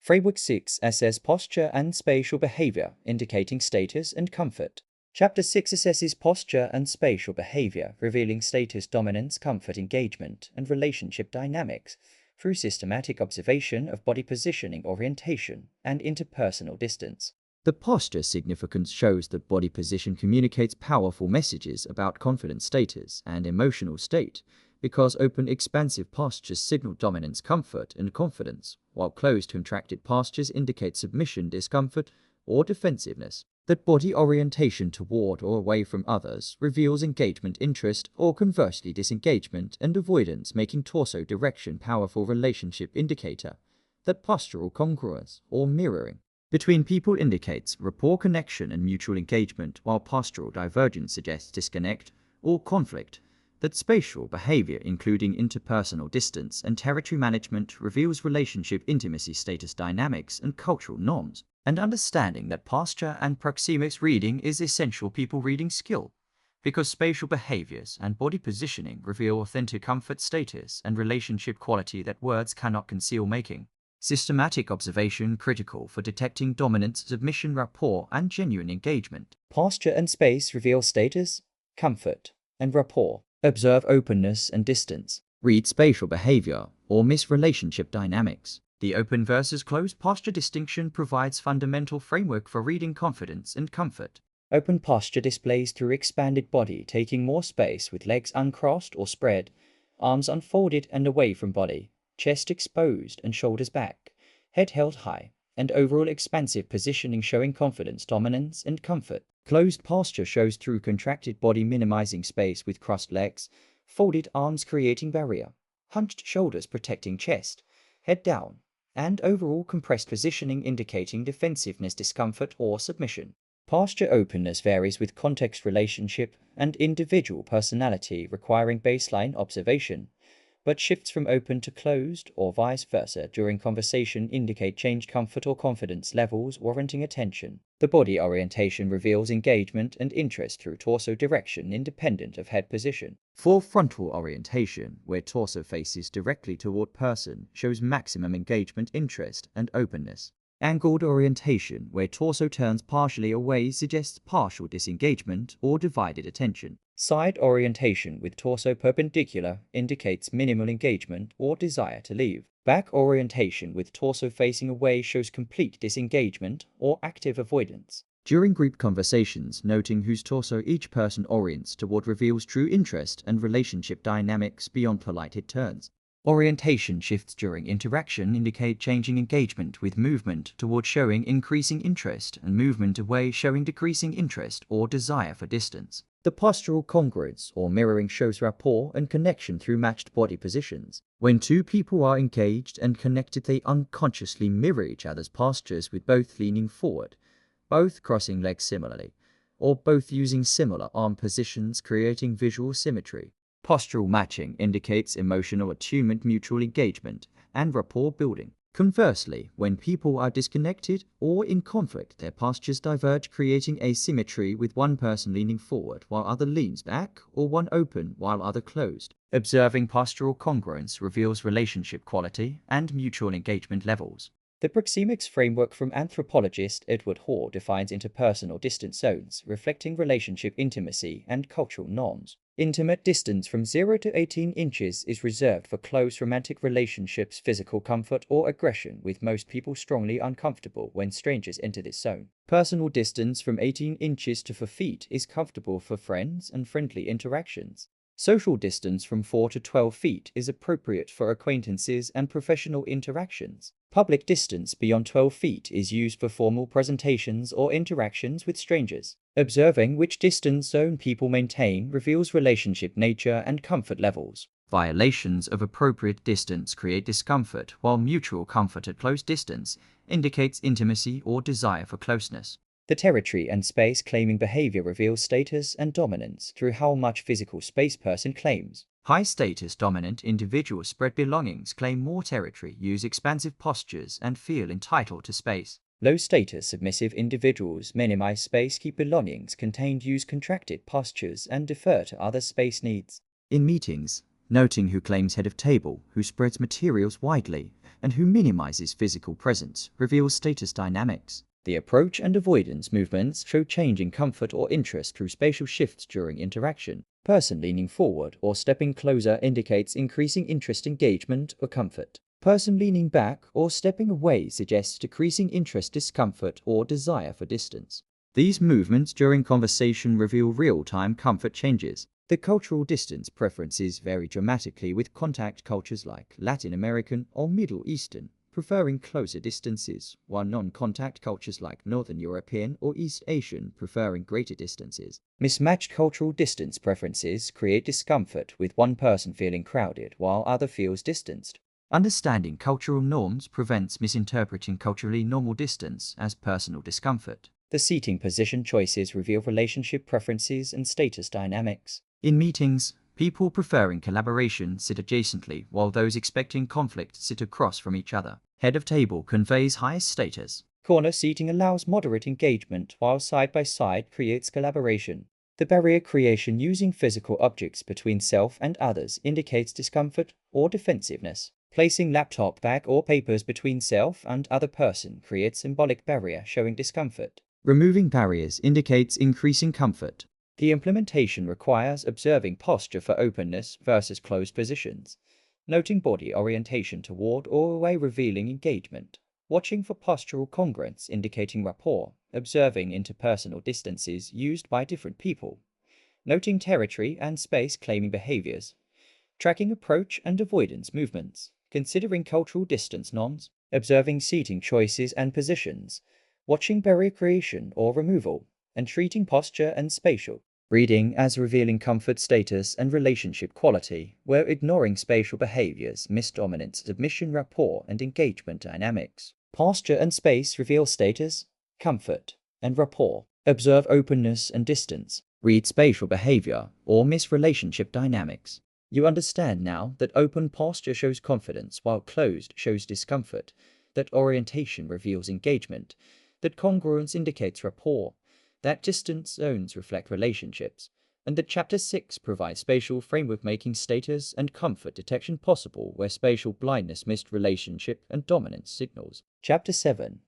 Framework 6 assesses posture and spatial behavior, indicating status and comfort. Chapter 6 assesses posture and spatial behavior, revealing status, dominance, comfort, engagement, and relationship dynamics through systematic observation of body positioning, orientation, and interpersonal distance. The posture significance shows that body position communicates powerful messages about confidence status and emotional state, because open, expansive postures signal dominance, comfort, and confidence, while closed, contracted postures indicate submission, discomfort, or defensiveness. That body orientation toward or away from others reveals engagement, interest, or conversely disengagement and avoidance, making torso direction powerful relationship indicator. That postural congruence, or mirroring, between people indicates rapport, connection, and mutual engagement, while postural divergence suggests disconnect or conflict. That spatial behavior, including interpersonal distance and territory management, reveals relationship intimacy, status dynamics, and cultural norms. And understanding that posture and proxemics reading is essential people reading skill, because spatial behaviors and body positioning reveal authentic comfort, status, and relationship quality that words cannot conceal, making systematic observation critical for detecting dominance, submission, rapport, and genuine engagement. Posture and space reveal status, comfort, and rapport. Observe openness and distance. Read spatial behavior or miss relationship dynamics. The open versus closed posture distinction provides fundamental framework for reading confidence and comfort. Open posture displays through expanded body, taking more space with legs uncrossed or spread, arms unfolded and away from body, chest exposed and shoulders back, head held high, and overall expansive positioning showing confidence, dominance, and comfort. Closed posture shows through contracted body, minimizing space with crossed legs, folded arms creating barrier, hunched shoulders protecting chest, head down, and overall compressed positioning indicating defensiveness, discomfort, or submission. Posture openness varies with context, relationship, and individual personality, requiring baseline observation, but shifts from open to closed or vice versa during conversation indicate change, comfort or confidence levels warranting attention. The body orientation reveals engagement and interest through torso direction independent of head position. Full frontal orientation, where torso faces directly toward person, shows maximum engagement, interest, and openness. Angled orientation, where torso turns partially away, suggests partial disengagement or divided attention. Side orientation with torso perpendicular indicates minimal engagement or desire to leave. Back orientation with torso facing away shows complete disengagement or active avoidance. During group conversations, noting whose torso each person orients toward reveals true interest and relationship dynamics beyond polite head turns. Orientation shifts during interaction indicate changing engagement, with movement toward showing increasing interest and movement away showing decreasing interest or desire for distance. The postural congruence or mirroring shows rapport and connection through matched body positions. When two people are engaged and connected, they unconsciously mirror each other's postures, with both leaning forward, both crossing legs similarly, or both using similar arm positions, creating visual symmetry. Postural matching indicates emotional attunement, mutual engagement, and rapport building. Conversely, when people are disconnected or in conflict, their postures diverge, creating asymmetry, with one person leaning forward while other leans back, or one open while other closed. Observing postural congruence reveals relationship quality and mutual engagement levels. The proxemics framework from anthropologist Edward Hall defines interpersonal distance zones, reflecting relationship intimacy and cultural norms. Intimate distance from 0 to 18 inches is reserved for close romantic relationships, physical comfort, or aggression, with most people strongly uncomfortable when strangers enter this zone. Personal distance from 18 inches to 4 feet is comfortable for friends and friendly interactions. Social distance from 4 to 12 feet is appropriate for acquaintances and professional interactions. Public distance beyond 12 feet is used for formal presentations or interactions with strangers. Observing which distance zone people maintain reveals relationship nature and comfort levels. Violations of appropriate distance create discomfort, while mutual comfort at close distance indicates intimacy or desire for closeness. The territory and space claiming behavior reveals status and dominance through how much physical space person claims. High status dominant individuals spread belongings, claim more territory, use expansive postures, and feel entitled to space. Low status submissive individuals minimize space, keep belongings contained, use contracted postures, and defer to other space needs. In meetings, noting who claims head of table, who spreads materials widely, and who minimizes physical presence reveals status dynamics. The approach and avoidance movements show changing comfort or interest through spatial shifts during interaction. Person leaning forward or stepping closer indicates increasing interest, engagement, or comfort. Person leaning back or stepping away suggests decreasing interest, discomfort, or desire for distance. These movements during conversation reveal real-time comfort changes. The cultural distance preferences vary dramatically, with contact cultures like Latin American or Middle Eastern preferring closer distances, while non-contact cultures like Northern European or East Asian preferring greater distances. Mismatched cultural distance preferences create discomfort, with one person feeling crowded while other feels distanced. Understanding cultural norms prevents misinterpreting culturally normal distance as personal discomfort. The seating position choices reveal relationship preferences and status dynamics. In meetings, people preferring collaboration sit adjacently, while those expecting conflict sit across from each other. Head of table conveys highest status. Corner seating allows moderate engagement, while side by side creates collaboration. The barrier creation using physical objects between self and others indicates discomfort or defensiveness. Placing laptop bag or papers between self and other person creates symbolic barrier showing discomfort. Removing barriers indicates increasing comfort. The implementation requires observing posture for openness versus closed positions, noting body orientation toward or away revealing engagement, watching for postural congruence indicating rapport, observing interpersonal distances used by different people, noting territory and space claiming behaviors, tracking approach and avoidance movements, considering cultural distance norms, observing seating choices and positions, watching barrier creation or removal, and treating posture and spatial reading as revealing comfort, status, and relationship quality, where ignoring spatial behaviors miss dominance, submission, rapport, and engagement dynamics. Posture and space reveal status, comfort, and rapport. Observe openness and distance. Read spatial behavior or miss relationship dynamics. You understand now that open posture shows confidence while closed shows discomfort, that orientation reveals engagement, that congruence indicates rapport, that distance zones reflect relationships, and that Chapter 6 provides spatial framework making status and comfort detection possible where spatial blindness missed relationship and dominance signals. Chapter 7.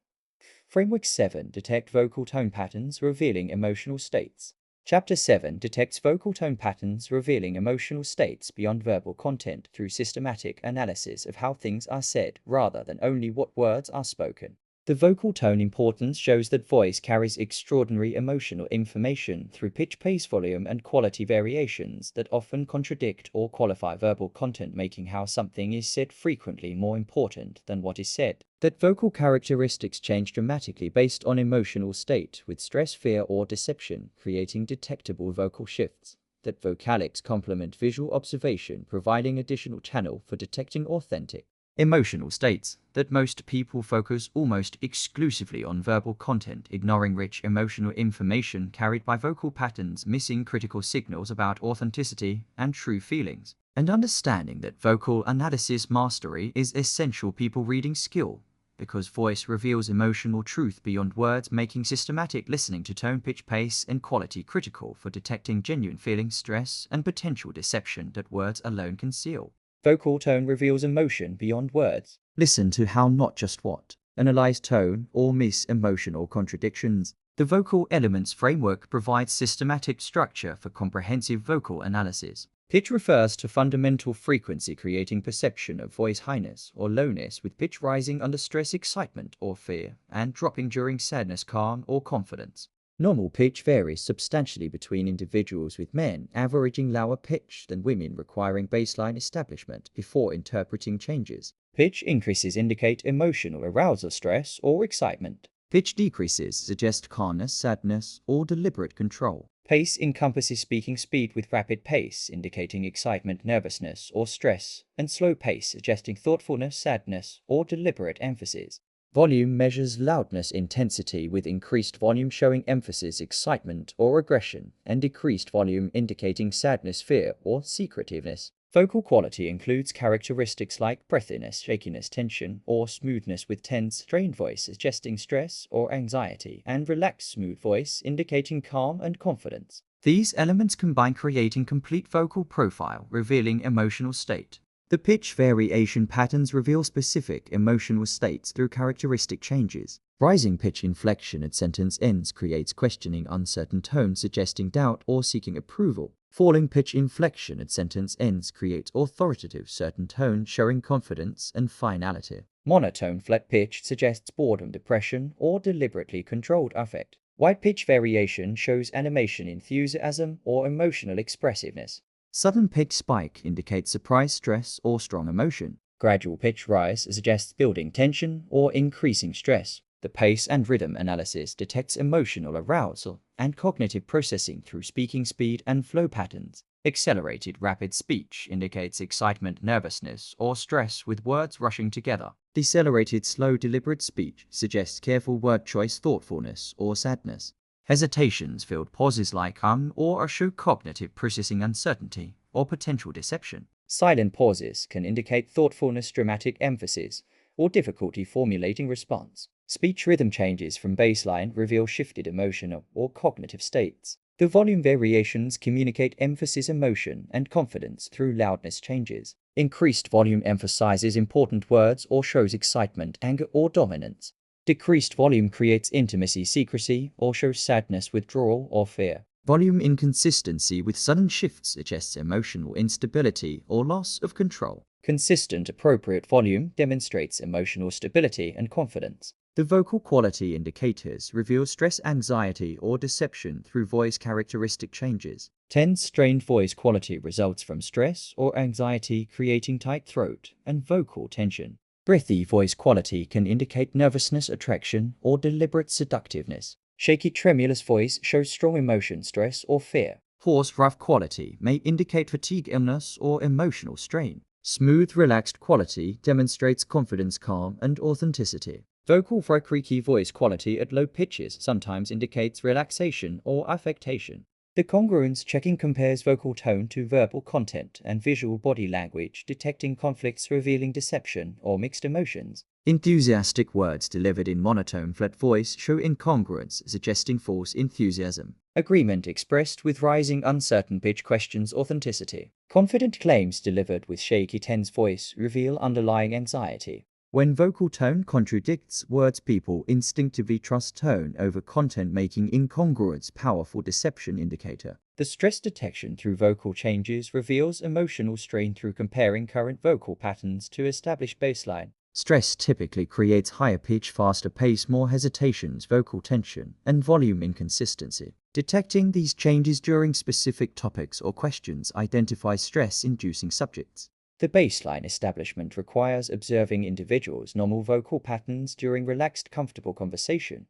Framework 7 detect vocal tone patterns revealing emotional states. Chapter 7 detects vocal tone patterns revealing emotional states beyond verbal content through systematic analysis of how things are said rather than only what words are spoken. The vocal tone importance shows that voice carries extraordinary emotional information through pitch, pace, volume, and quality variations that often contradict or qualify verbal content, making how something is said frequently more important than what is said. That vocal characteristics change dramatically based on emotional state, with stress, fear, or deception, creating detectable vocal shifts. That vocalics complement visual observation, providing additional channel for detecting authentic emotional states. That most people focus almost exclusively on verbal content, ignoring rich emotional information carried by vocal patterns, missing critical signals about authenticity and true feelings. And understanding that vocal analysis mastery is essential people reading skill, because voice reveals emotional truth beyond words, making systematic listening to tone, pitch, pace, and quality critical for detecting genuine feelings, stress, and potential deception that words alone conceal. Vocal tone reveals emotion beyond words. Listen to how, not just what. Analyze tone or miss emotional contradictions. The vocal elements framework provides systematic structure for comprehensive vocal analysis. Pitch refers to fundamental frequency, creating perception of voice highness or lowness, with pitch rising under stress, excitement, or fear, and dropping during sadness, calm, or confidence. Normal pitch varies substantially between individuals, with men averaging lower pitch than women, requiring baseline establishment before interpreting changes. Pitch increases indicate emotional arousal, stress, or excitement. Pitch decreases suggest calmness, sadness, or deliberate control. Pace encompasses speaking speed, with rapid pace indicating excitement, nervousness, or stress, and slow pace suggesting thoughtfulness, sadness, or deliberate emphasis. Volume measures loudness intensity, with increased volume showing emphasis, excitement, or aggression, and decreased volume indicating sadness, fear, or secretiveness. Vocal quality includes characteristics like breathiness, shakiness, tension, or smoothness, with tense, strained voice suggesting stress or anxiety, and relaxed, smooth voice indicating calm and confidence. These elements combine, creating complete vocal profile, revealing emotional state. The pitch variation patterns reveal specific emotional states through characteristic changes. Rising pitch inflection at sentence ends creates questioning, uncertain tone suggesting doubt or seeking approval. Falling pitch inflection at sentence ends creates authoritative, certain tone showing confidence and finality. Monotone flat pitch suggests boredom, depression, or deliberately controlled affect. Wide pitch variation shows animation, enthusiasm, or emotional expressiveness. Sudden pitch spike indicates surprise, stress, or strong emotion. Gradual pitch rise suggests building tension or increasing stress. The pace and rhythm analysis detects emotional arousal and cognitive processing through speaking speed and flow patterns. Accelerated rapid speech indicates excitement, nervousness, or stress, with words rushing together. Decelerated slow deliberate speech suggests careful word choice, thoughtfulness, or sadness. Hesitations, filled pauses like or show cognitive processing, uncertainty, or potential deception. Silent pauses can indicate thoughtfulness, dramatic emphasis, or difficulty formulating response. Speech rhythm changes from baseline reveal shifted emotional or cognitive states. The volume variations communicate emphasis, emotion, and confidence through loudness changes. Increased volume emphasizes important words or shows excitement, anger, or dominance. Decreased volume creates intimacy, secrecy, or shows sadness, withdrawal, or fear. Volume inconsistency with sudden shifts suggests emotional instability or loss of control. Consistent, appropriate volume demonstrates emotional stability and confidence. The vocal quality indicators reveal stress, anxiety, or deception through voice characteristic changes. Tense, strained voice quality results from stress or anxiety, creating tight throat and vocal tension. Breathy voice quality can indicate nervousness, attraction, or deliberate seductiveness. Shaky, tremulous voice shows strong emotion, stress, or fear. Hoarse, rough quality may indicate fatigue, illness, or emotional strain. Smooth, relaxed quality demonstrates confidence, calm, and authenticity. Vocal creaky voice quality at low pitches sometimes indicates relaxation or affectation. The congruence checking compares vocal tone to verbal content and visual body language, detecting conflicts, revealing deception or mixed emotions. Enthusiastic words delivered in monotone flat voice show incongruence, suggesting false enthusiasm. Agreement expressed with rising uncertain pitch questions authenticity. Confident claims delivered with shaky tense voice reveal underlying anxiety. When vocal tone contradicts words, people instinctively trust tone over content, making incongruence powerful deception indicator. The stress detection through vocal changes reveals emotional strain through comparing current vocal patterns to establish baseline. Stress typically creates higher pitch, faster pace, more hesitations, vocal tension, and volume inconsistency. Detecting these changes during specific topics or questions identifies stress-inducing subjects. The baseline establishment requires observing individuals' normal vocal patterns during relaxed, comfortable conversation,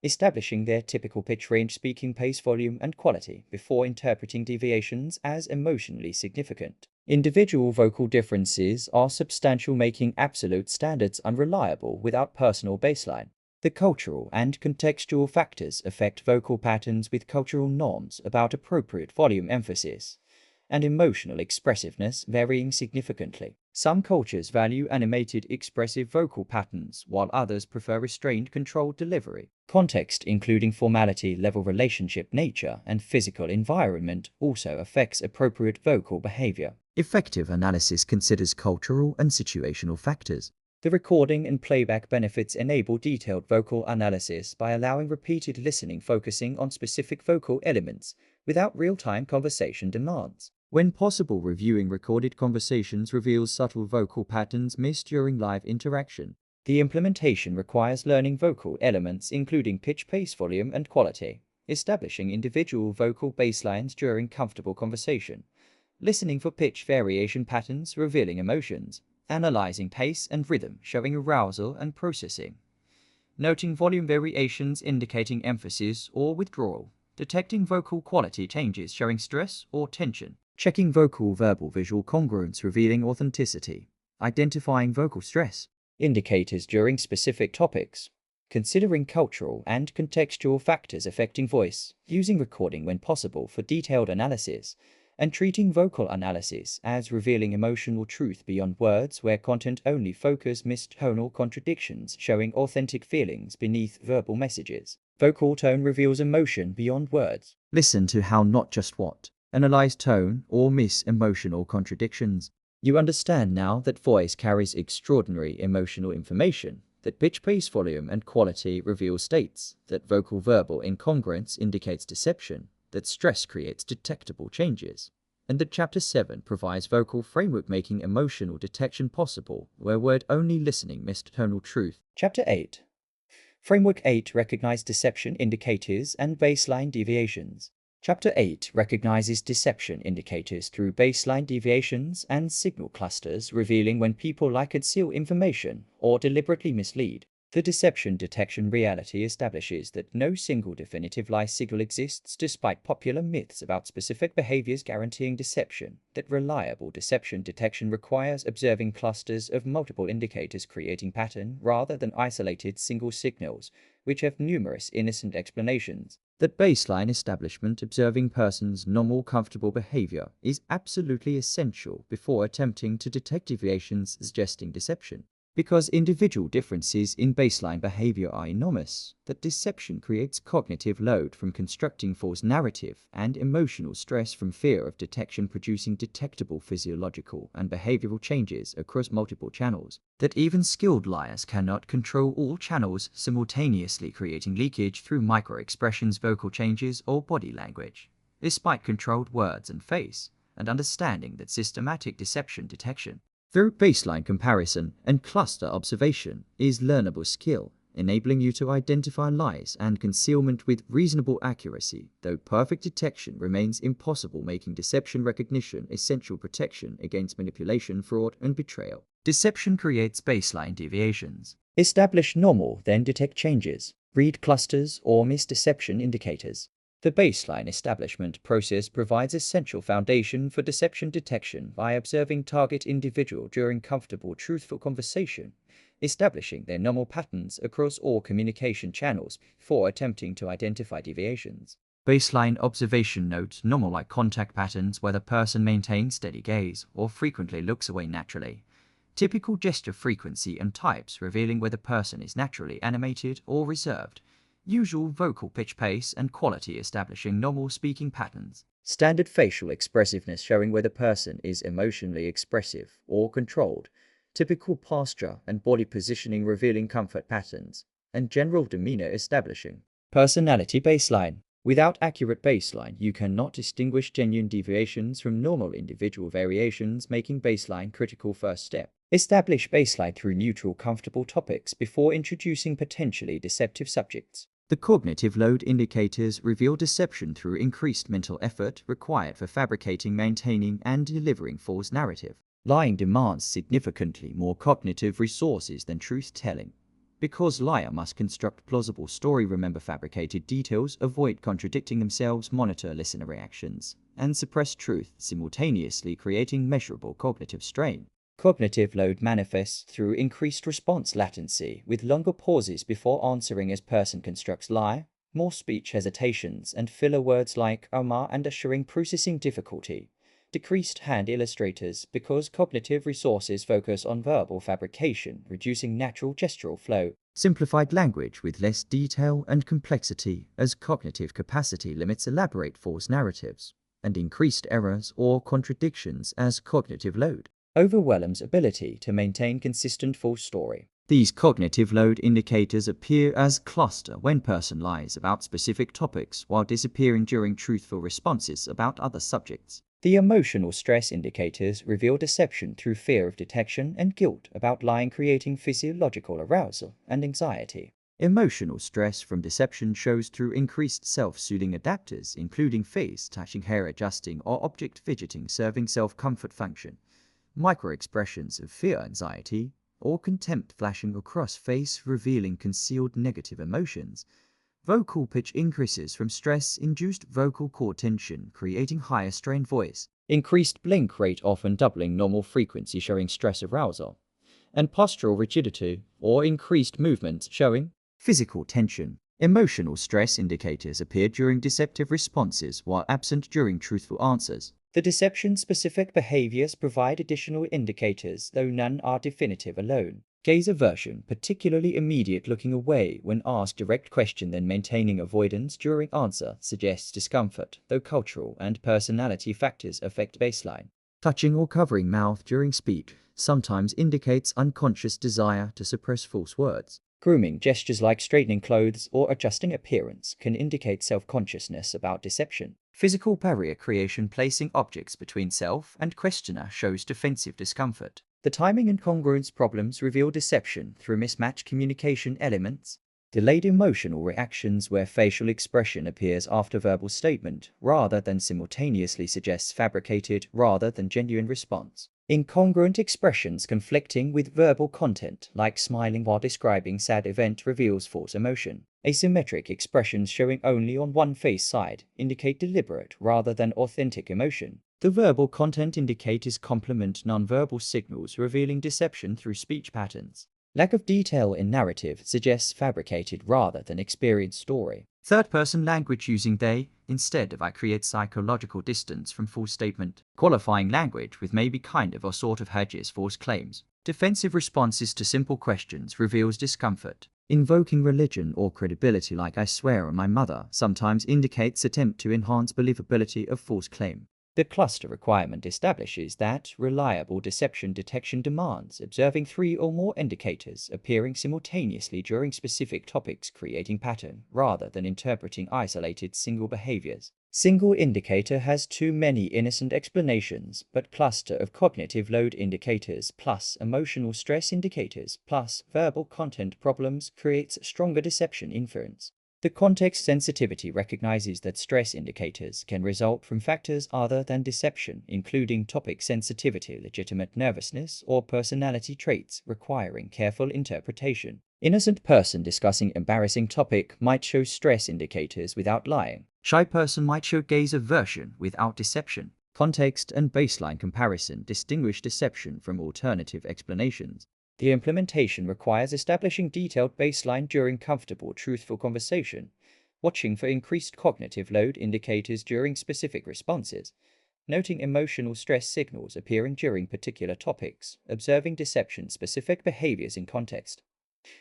establishing their typical pitch range, speaking pace, volume, and quality before interpreting deviations as emotionally significant. Individual vocal differences are substantial, making absolute standards unreliable without personal baseline. The cultural and contextual factors affect vocal patterns, with cultural norms about appropriate volume, emphasis, and emotional expressiveness varying significantly. Some cultures value animated, expressive vocal patterns, while others prefer restrained, controlled delivery. Context, including formality, level, relationship, nature, and physical environment, also affects appropriate vocal behavior. Effective analysis considers cultural and situational factors. The recording and playback benefits enable detailed vocal analysis by allowing repeated listening, focusing on specific vocal elements without real-time conversation demands. When possible, reviewing recorded conversations reveals subtle vocal patterns missed during live interaction. The implementation requires learning vocal elements including pitch, pace, volume, and quality, establishing individual vocal baselines during comfortable conversation, listening for pitch variation patterns revealing emotions, analyzing pace and rhythm showing arousal and processing, noting volume variations indicating emphasis or withdrawal, detecting vocal quality changes showing stress or tension, checking vocal verbal visual congruence revealing authenticity, identifying vocal stress indicators during specific topics, considering cultural and contextual factors affecting voice, using recording when possible for detailed analysis, and treating vocal analysis as revealing emotional truth beyond words where content only focus, missed tonal contradictions showing authentic feelings beneath verbal messages. Vocal tone reveals emotion beyond words. Listen to how, not just what. Analyze tone or miss emotional contradictions. You understand now that voice carries extraordinary emotional information, that pitch, pace, volume, and quality reveal states, that vocal verbal incongruence indicates deception, that stress creates detectable changes, and that Chapter 7 provides vocal framework making emotional detection possible where word-only listening missed tonal truth. Chapter 8. Framework 8 recognizes deception indicators and baseline deviations. Chapter 8 recognizes deception indicators through baseline deviations and signal clusters, revealing when people lie, conceal information, or deliberately mislead. The deception detection reality establishes that no single definitive lie signal exists despite popular myths about specific behaviors guaranteeing deception. That reliable deception detection requires observing clusters of multiple indicators creating pattern rather than isolated single signals, which have numerous innocent explanations. That baseline establishment observing persons' normal comfortable behavior is absolutely essential before attempting to detect deviations suggesting deception. Because individual differences in baseline behavior are enormous, that deception creates cognitive load from constructing false narrative and emotional stress from fear of detection, producing detectable physiological and behavioral changes across multiple channels. That even skilled liars cannot control all channels simultaneously, creating leakage through micro-expressions, vocal changes, or body language, despite controlled words and face, and understanding that systematic deception detection through baseline comparison and cluster observation is learnable skill, enabling you to identify lies and concealment with reasonable accuracy, though perfect detection remains impossible, making deception recognition essential protection against manipulation, fraud, and betrayal. Deception creates baseline deviations. Establish normal, then detect changes. Read clusters or miss deception indicators. The baseline establishment process provides essential foundation for deception detection by observing target individual during comfortable, truthful conversation, establishing their normal patterns across all communication channels before attempting to identify deviations. Baseline observation notes normal eye contact patterns where the person maintains steady gaze or frequently looks away naturally. Typical gesture frequency and types revealing whether the person is naturally animated or reserved. Usual vocal pitch, pace, and quality establishing normal speaking patterns. Standard facial expressiveness showing whether the person is emotionally expressive or controlled. Typical posture and body positioning revealing comfort patterns. And general demeanor establishing personality baseline. Without accurate baseline, you cannot distinguish genuine deviations from normal individual variations, making baseline critical first step. Establish baseline through neutral, comfortable topics before introducing potentially deceptive subjects. The cognitive load indicators reveal deception through increased mental effort required for fabricating, maintaining, and delivering false narrative. Lying demands significantly more cognitive resources than truth-telling. Because liar must construct plausible story, remember fabricated details, avoid contradicting themselves, monitor listener reactions, and suppress truth, simultaneously creating measurable cognitive strain. Cognitive load manifests through increased response latency, with longer pauses before answering as person constructs lie, more speech hesitations, and filler words like and assuring processing difficulty. Decreased hand illustrators because cognitive resources focus on verbal fabrication, reducing natural gestural flow. Simplified language with less detail and complexity as cognitive capacity limits elaborate false narratives, and increased errors or contradictions as cognitive load overwhelms ability to maintain consistent full story. These cognitive load indicators appear as cluster when person lies about specific topics while disappearing during truthful responses about other subjects. The emotional stress indicators reveal deception through fear of detection and guilt about lying, creating physiological arousal and anxiety. Emotional stress from deception shows through increased self-soothing adapters, including face touching, hair adjusting, or object fidgeting, serving self-comfort function. Micro-expressions of fear, anxiety, or contempt flashing across face, revealing concealed negative emotions. Vocal pitch increases from stress-induced vocal cord tension, creating higher strained voice. Increased blink rate, often doubling normal frequency, showing stress arousal. And postural rigidity, or increased movement, showing physical tension. Emotional stress indicators appear during deceptive responses while absent during truthful answers. The deception-specific behaviors provide additional indicators, though none are definitive alone. Gaze aversion, particularly immediate looking away when asked direct question, then maintaining avoidance during answer, suggests discomfort, though cultural and personality factors affect baseline. Touching or covering mouth during speech sometimes indicates unconscious desire to suppress false words. Grooming gestures like straightening clothes or adjusting appearance can indicate self-consciousness about deception. Physical barrier creation, placing objects between self and questioner, shows defensive discomfort. The timing and congruence problems reveal deception through mismatched communication elements. Delayed emotional reactions, where facial expression appears after verbal statement rather than simultaneously, suggests fabricated rather than genuine response. Incongruent expressions conflicting with verbal content, like smiling while describing sad event, reveals false emotion. Asymmetric expressions showing only on one face side indicate deliberate rather than authentic emotion. The verbal content indicators complement nonverbal signals, revealing deception through speech patterns. Lack of detail in narrative suggests fabricated rather than experienced story. Third-person language using they instead of I creates psychological distance from full statement. Qualifying language with maybe, kind of, or sort of hedges false claims. Defensive responses to simple questions reveals discomfort. Invoking religion or credibility, like I swear on my mother, sometimes indicates attempt to enhance believability of false claim. The cluster requirement establishes that reliable deception detection demands observing 3 or more indicators appearing simultaneously during specific topics, creating pattern rather than interpreting isolated single behaviors. Single indicator has too many innocent explanations, but cluster of cognitive load indicators plus emotional stress indicators plus verbal content problems creates stronger deception inference. The context sensitivity recognizes that stress indicators can result from factors other than deception, including topic sensitivity, legitimate nervousness, or personality traits requiring careful interpretation. Innocent person discussing embarrassing topic might show stress indicators without lying. Shy person might show gaze aversion without deception. Context and baseline comparison distinguish deception from alternative explanations. The implementation requires establishing detailed baseline during comfortable, truthful conversation, watching for increased cognitive load indicators during specific responses, noting emotional stress signals appearing during particular topics, observing deception-specific behaviors in context,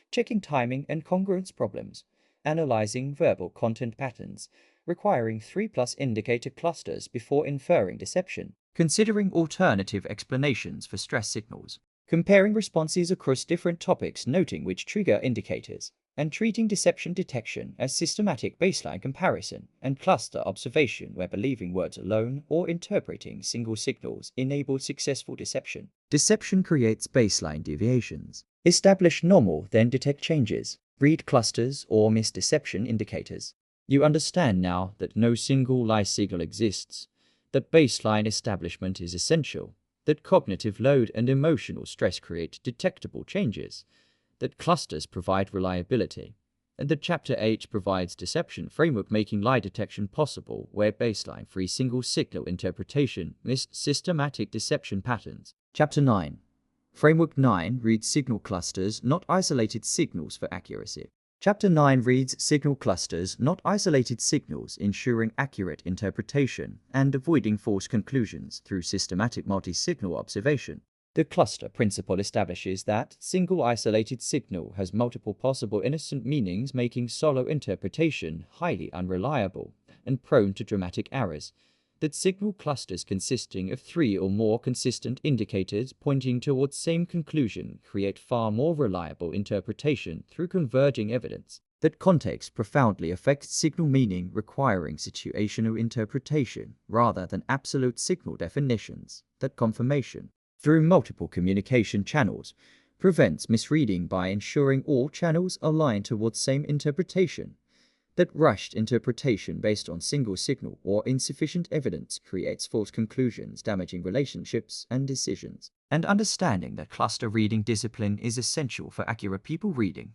checking timing and congruence problems, analyzing verbal content patterns, requiring 3+ indicator clusters before inferring deception, considering alternative explanations for stress signals, comparing responses across different topics, noting which trigger indicators, and treating deception detection as systematic baseline comparison and cluster observation where believing words alone or interpreting single signals enables successful deception. Deception creates baseline deviations. Establish normal, then detect changes. Read clusters or misdeception indicators. You understand now that no single lie signal exists, that baseline establishment is essential, that cognitive load and emotional stress create detectable changes, that clusters provide reliability, and that Chapter 8 provides deception framework making lie detection possible where baseline-free single signal interpretation is systematic deception patterns. Chapter 9. Framework 9 reads signal clusters, not isolated signals for accuracy. Chapter 9 reads signal clusters, not isolated signals, ensuring accurate interpretation and avoiding false conclusions through systematic multi-signal observation. The cluster principle establishes that single isolated signal has multiple possible innocent meanings, making solo interpretation highly unreliable and prone to dramatic errors. That signal clusters consisting of 3 or more consistent indicators pointing towards same conclusion create far more reliable interpretation through converging evidence. That context profoundly affects signal meaning, requiring situational interpretation rather than absolute signal definitions. That confirmation through multiple communication channels prevents misreading by ensuring all channels align towards same interpretation. That rushed interpretation based on single signal or insufficient evidence creates false conclusions, damaging relationships and decisions. And understanding that cluster reading discipline is essential for accurate people reading,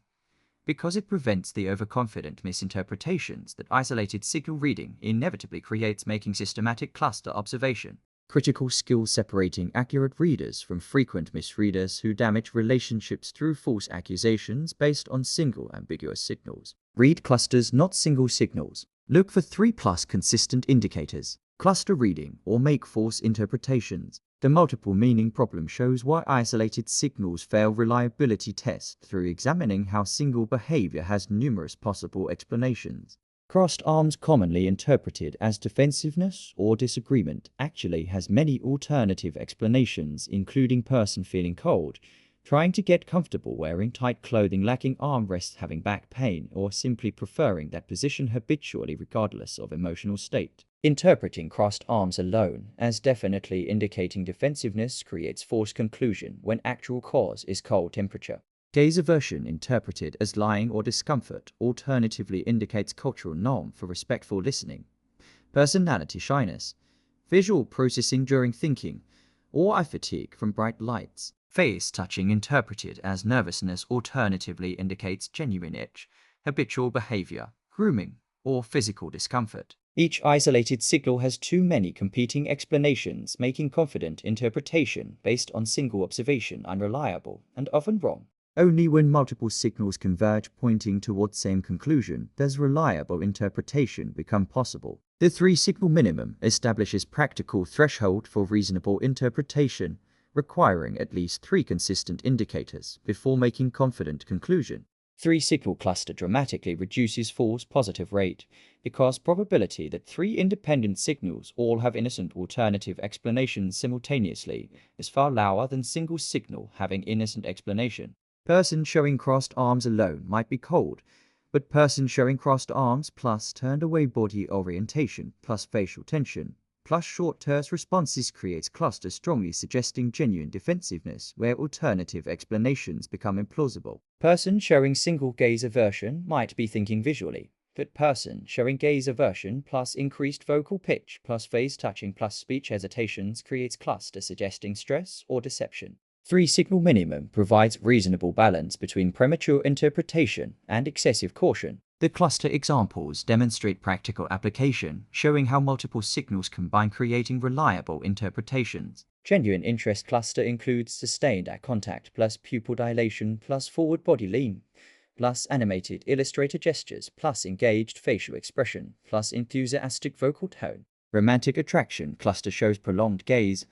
because it prevents the overconfident misinterpretations that isolated signal reading inevitably creates, making systematic cluster observation critical skill, separating accurate readers from frequent misreaders who damage relationships through false accusations based on single ambiguous signals. Read clusters, not single signals. Look for 3+ consistent indicators. Cluster reading or make false interpretations. The multiple meaning problem shows why isolated signals fail reliability tests through examining how single behavior has numerous possible explanations. Crossed arms, commonly interpreted as defensiveness or disagreement, actually has many alternative explanations, including person feeling cold, trying to get comfortable wearing tight clothing, lacking armrests, having back pain, or simply preferring that position habitually regardless of emotional state. Interpreting crossed arms alone as definitely indicating defensiveness creates false conclusion when actual cause is cold temperature. Gaze aversion, interpreted as lying or discomfort, alternatively indicates cultural norm for respectful listening, personality shyness, visual processing during thinking, or eye fatigue from bright lights. Face touching, interpreted as nervousness, alternatively indicates genuine itch, habitual behavior, grooming, or physical discomfort. Each isolated signal has too many competing explanations, making confident interpretation based on single observation unreliable and often wrong. Only when multiple signals converge pointing towards same conclusion does reliable interpretation become possible. The 3-signal minimum establishes practical threshold for reasonable interpretation, requiring at least 3 consistent indicators before making confident conclusion. 3-signal cluster dramatically reduces false positive rate because probability that 3 independent signals all have innocent alternative explanations simultaneously is far lower than single signal having innocent explanation. Person showing crossed arms alone might be cold, but person showing crossed arms plus turned away body orientation plus facial tension plus short terse responses creates cluster strongly suggesting genuine defensiveness where alternative explanations become implausible. Person showing single gaze aversion might be thinking visually, but person showing gaze aversion plus increased vocal pitch plus face touching plus speech hesitations creates cluster suggesting stress or deception. 3-signal minimum provides reasonable balance between premature interpretation and excessive caution. The cluster examples demonstrate practical application, showing how multiple signals combine creating reliable interpretations. Genuine interest cluster includes sustained eye contact plus pupil dilation plus forward body lean plus animated illustrator gestures plus engaged facial expression plus enthusiastic vocal tone. Romantic attraction cluster shows prolonged gaze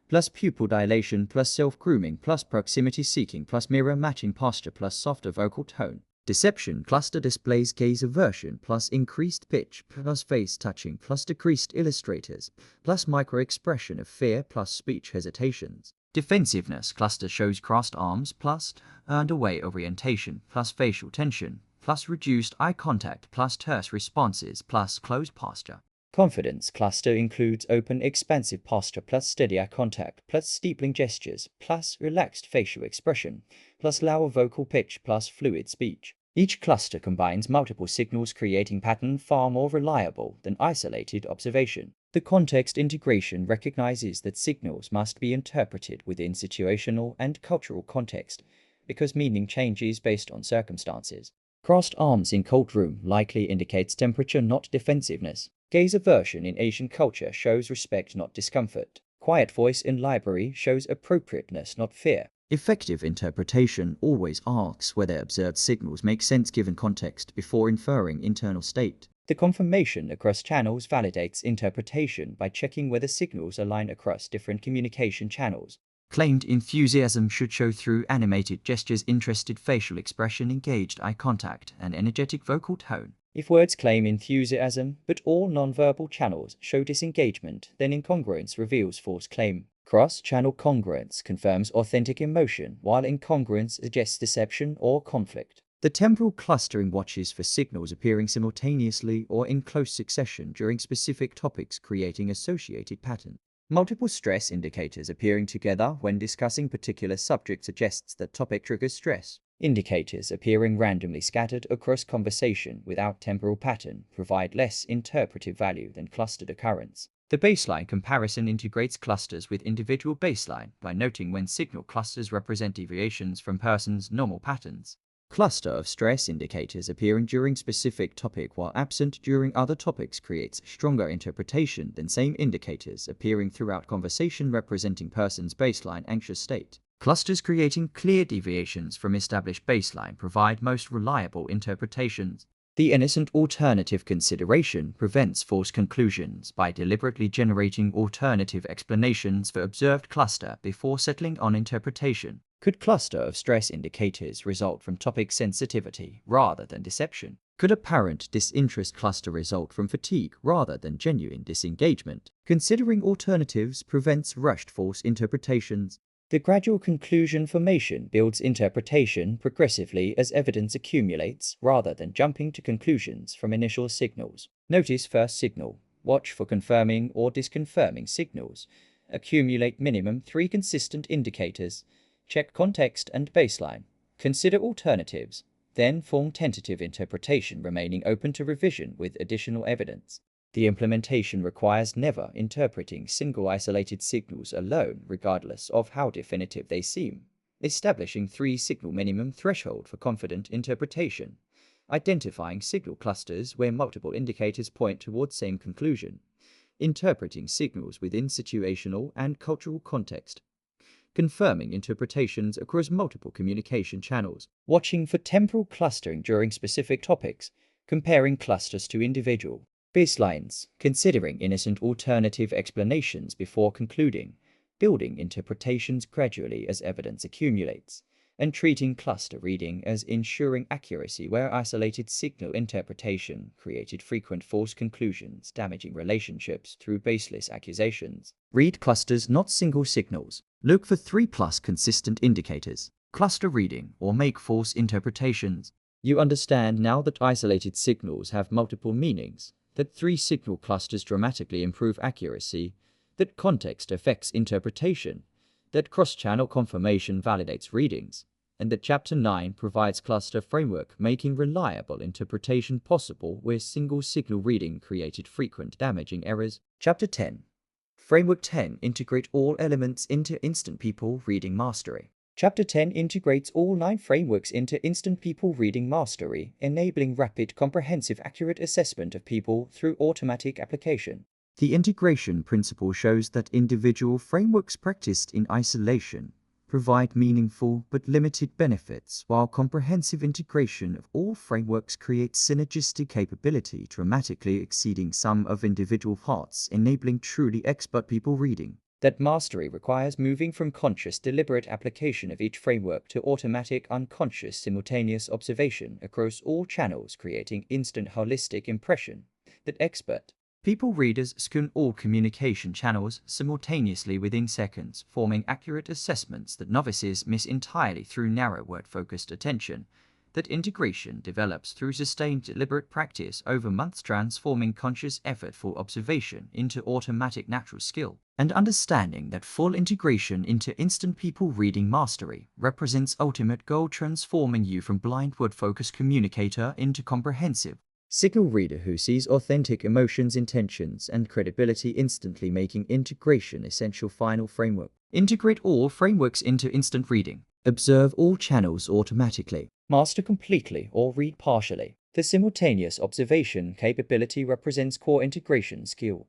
plus pupil dilation plus self-grooming plus proximity seeking plus mirror matching posture plus softer vocal tone. Deception cluster displays gaze aversion plus increased pitch plus face touching plus decreased illustrators plus micro-expression of fear plus speech hesitations. Defensiveness cluster shows crossed arms plus turned away orientation plus facial tension plus reduced eye contact plus terse responses plus closed posture. Confidence cluster includes open, expansive posture plus steady eye contact plus steepling gestures plus relaxed facial expression plus lower vocal pitch plus fluid speech. Each cluster combines multiple signals, creating pattern far more reliable than isolated observation. The context integration recognizes that signals must be interpreted within situational and cultural context, because meaning changes based on circumstances. Crossed arms in cold room likely indicates temperature, not defensiveness. Gaze aversion in Asian culture shows respect, not discomfort. Quiet voice in library shows appropriateness, not fear. Effective interpretation always asks whether observed signals make sense given context before inferring internal state. The confirmation across channels validates interpretation by checking whether signals align across different communication channels. Claimed enthusiasm should show through animated gestures, interested facial expression, engaged eye contact, and energetic vocal tone. If words claim enthusiasm, but all nonverbal channels show disengagement, then incongruence reveals false claim. Cross-channel congruence confirms authentic emotion, while incongruence suggests deception or conflict. The temporal clustering watches for signals appearing simultaneously or in close succession during specific topics, creating associated patterns. Multiple stress indicators appearing together when discussing particular subject suggests that topic triggers stress. Indicators appearing randomly scattered across conversation without temporal pattern provide less interpretive value than clustered occurrence. The baseline comparison integrates clusters with individual baseline by noting when signal clusters represent deviations from person's normal patterns. Cluster of stress indicators appearing during specific topic while absent during other topics creates stronger interpretation than same indicators appearing throughout conversation representing person's baseline anxious state. Clusters creating clear deviations from established baseline provide most reliable interpretations. The innocent alternative consideration prevents false conclusions by deliberately generating alternative explanations for observed cluster before settling on interpretation. Could cluster of stress indicators result from topic sensitivity rather than deception? Could apparent disinterest cluster result from fatigue rather than genuine disengagement? Considering alternatives prevents rushed false interpretations. The gradual conclusion formation builds interpretation progressively as evidence accumulates rather than jumping to conclusions from initial signals. Notice first signal. Watch for confirming or disconfirming signals. Accumulate minimum 3 consistent indicators. Check context and baseline. Consider alternatives. Then form tentative interpretation, remaining open to revision with additional evidence. The implementation requires never interpreting single isolated signals alone, regardless of how definitive they seem. Establishing 3 signal minimum threshold for confident interpretation. Identifying signal clusters where multiple indicators point towards same conclusion. Interpreting signals within situational and cultural context. Confirming interpretations across multiple communication channels. Watching for temporal clustering during specific topics. Comparing clusters to individual baselines, considering innocent alternative explanations before concluding, building interpretations gradually as evidence accumulates, and treating cluster reading as ensuring accuracy where isolated signal interpretation created frequent false conclusions, damaging relationships through baseless accusations. Read clusters, not single signals. Look for 3+ consistent indicators. Cluster reading or make false interpretations. You understand now that isolated signals have multiple meanings, that 3 signal clusters dramatically improve accuracy, that context affects interpretation, that cross-channel confirmation validates readings, and that Chapter 9 provides cluster framework making reliable interpretation possible where single signal reading created frequent damaging errors. Chapter 10. Framework 10 integrate all elements into instant people reading mastery. Chapter 10 integrates all 9 frameworks into instant people reading mastery, enabling rapid, comprehensive, accurate assessment of people through automatic application. The integration principle shows that individual frameworks practiced in isolation provide meaningful but limited benefits, while comprehensive integration of all frameworks creates synergistic capability dramatically exceeding sum of individual parts, enabling truly expert people reading. That mastery requires moving from conscious, deliberate application of each framework to automatic, unconscious, simultaneous observation across all channels, creating instant holistic impression. That expert people readers scan all communication channels simultaneously within seconds, forming accurate assessments that novices miss entirely through narrow word-focused attention. that integration develops through sustained deliberate practice over months, transforming conscious effortful observation into automatic natural skill, and understanding that full integration into instant people reading mastery represents ultimate goal, transforming you from blind word-focused communicator into comprehensive signal reader who sees authentic emotions, intentions, and credibility instantly, making integration essential. Final framework. Integrate all frameworks into instant reading. Observe all channels automatically. Master completely or read partially. The simultaneous observation capability represents core integration skill,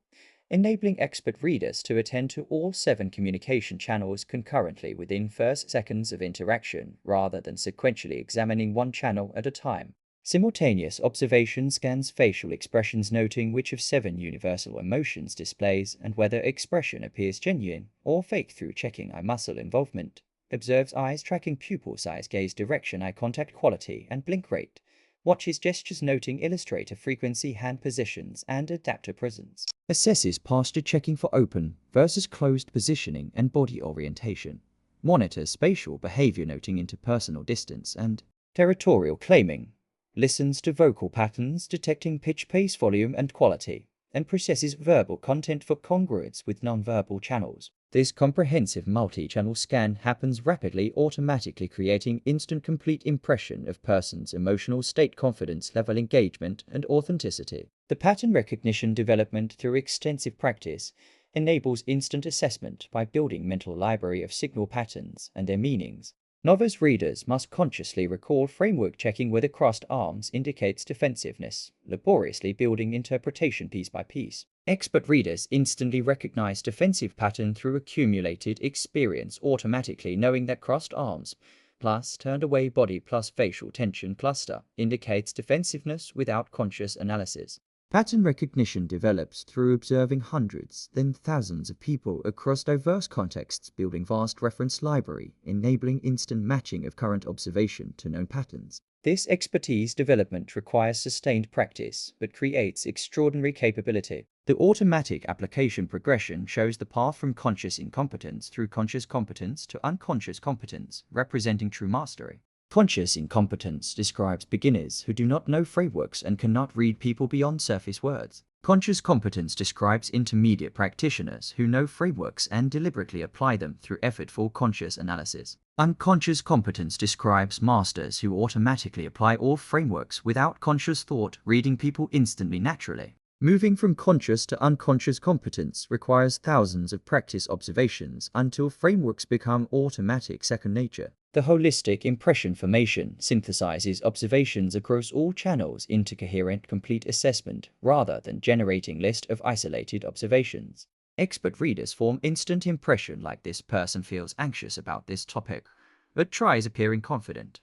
enabling expert readers to attend to all 7 communication channels concurrently within first seconds of interaction, rather than sequentially examining one channel at a time. Simultaneous observation scans facial expressions, noting which of 7 universal emotions displays and whether expression appears genuine or fake through checking eye muscle involvement. Observes eyes, tracking pupil size, gaze direction, eye contact quality, and blink rate. Watches gestures, noting illustrator frequency, hand positions, and adapter presence. Assesses posture, checking for open versus closed positioning and body orientation. Monitors spatial behavior, noting interpersonal distance and territorial claiming. Listens to vocal patterns, detecting pitch, pace, volume, and quality, and processes verbal content for congruence with nonverbal channels. This comprehensive multi-channel scan happens rapidly, automatically creating instant complete impression of person's emotional state, confidence level, engagement, and authenticity. The pattern recognition development through extensive practice enables instant assessment by building mental library of signal patterns and their meanings. Novice readers must consciously recall framework, checking whether crossed arms indicates defensiveness, laboriously building interpretation piece by piece. Expert readers instantly recognize defensive pattern through accumulated experience, automatically knowing that crossed arms plus turned away body plus facial tension cluster indicates defensiveness without conscious analysis. Pattern recognition develops through observing hundreds, then thousands of people across diverse contexts, building vast reference library, enabling instant matching of current observation to known patterns. This expertise development requires sustained practice, but creates extraordinary capability. The automatic application progression shows the path from conscious incompetence through conscious competence to unconscious competence, representing true mastery. Conscious incompetence describes beginners who do not know frameworks and cannot read people beyond surface words. Conscious competence describes intermediate practitioners who know frameworks and deliberately apply them through effortful conscious analysis. Unconscious competence describes masters who automatically apply all frameworks without conscious thought, reading people instantly, naturally. Moving from conscious to unconscious competence requires thousands of practice observations until frameworks become automatic second nature. The holistic impression formation synthesizes observations across all channels into coherent, complete assessment, rather than generating list of isolated observations. Expert readers form instant impression, like this person feels anxious about this topic, but tries appearing confident,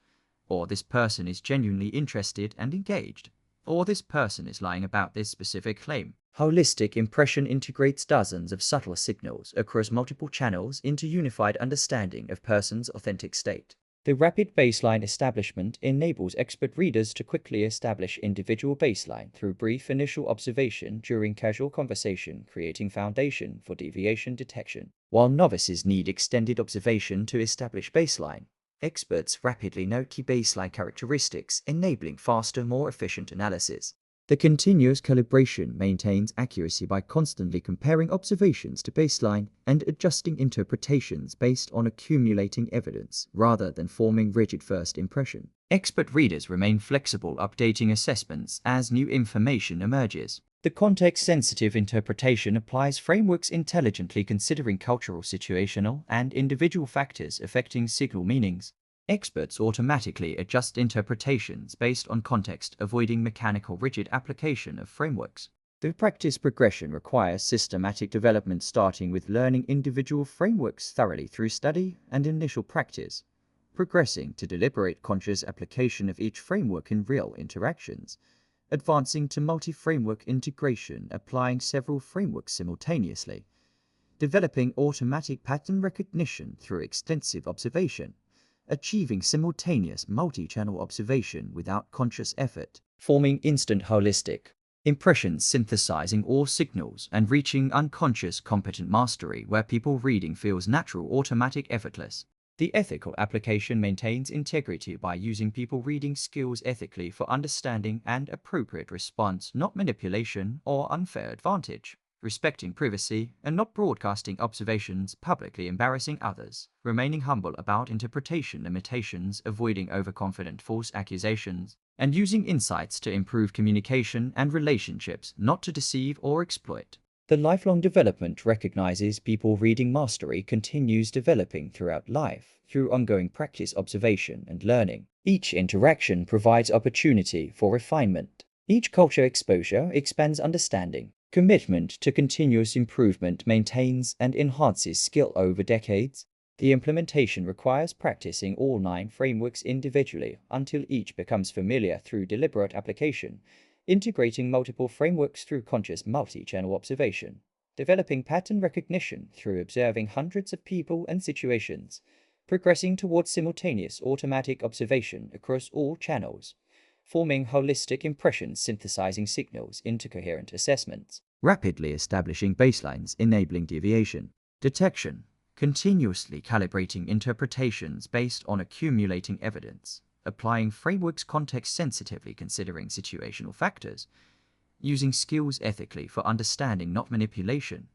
or this person is genuinely interested and engaged, or this person is lying about this specific claim. Holistic impression integrates dozens of subtle signals across multiple channels into unified understanding of person's authentic state. The rapid baseline establishment enables expert readers to quickly establish individual baseline through brief initial observation during casual conversation, creating foundation for deviation detection. While novices need extended observation to establish baseline, experts rapidly note key baseline characteristics, enabling faster, more efficient analysis. The continuous calibration maintains accuracy by constantly comparing observations to baseline and adjusting interpretations based on accumulating evidence, rather than forming rigid first impression. Expert readers remain flexible, updating assessments as new information emerges. The context-sensitive interpretation applies frameworks intelligently, considering cultural, situational, and individual factors affecting signal meanings. Experts automatically adjust interpretations based on context, avoiding mechanical, rigid application of frameworks. The practice progression requires systematic development, starting with learning individual frameworks thoroughly through study and initial practice, progressing to deliberate conscious application of each framework in real interactions, advancing to multi-framework integration, applying several frameworks simultaneously, developing automatic pattern recognition through extensive observation, achieving simultaneous multi-channel observation without conscious effort, forming instant holistic impressions, synthesizing all signals, and reaching unconscious competent mastery where people reading feels natural, automatic, effortless. The ethical application maintains integrity by using people reading skills ethically for understanding and appropriate response, not manipulation or unfair advantage. Respecting privacy and not broadcasting observations publicly embarrassing others. Remaining humble about interpretation limitations, avoiding overconfident false accusations, and using insights to improve communication and relationships, not to deceive or exploit. The lifelong development recognizes people reading mastery continues developing throughout life through ongoing practice, observation, and learning. Each interaction provides opportunity for refinement. Each culture exposure expands understanding. Commitment to continuous improvement maintains and enhances skill over decades. The implementation requires practicing all 9 frameworks individually until each becomes familiar through deliberate application, integrating multiple frameworks through conscious multi-channel observation, developing pattern recognition through observing hundreds of people and situations, progressing towards simultaneous automatic observation across all channels, forming holistic impressions, synthesizing signals into coherent assessments, rapidly establishing baselines, enabling deviation detection, continuously calibrating interpretations based on accumulating evidence, applying frameworks context sensitively, considering situational factors, using skills ethically for understanding, not manipulation,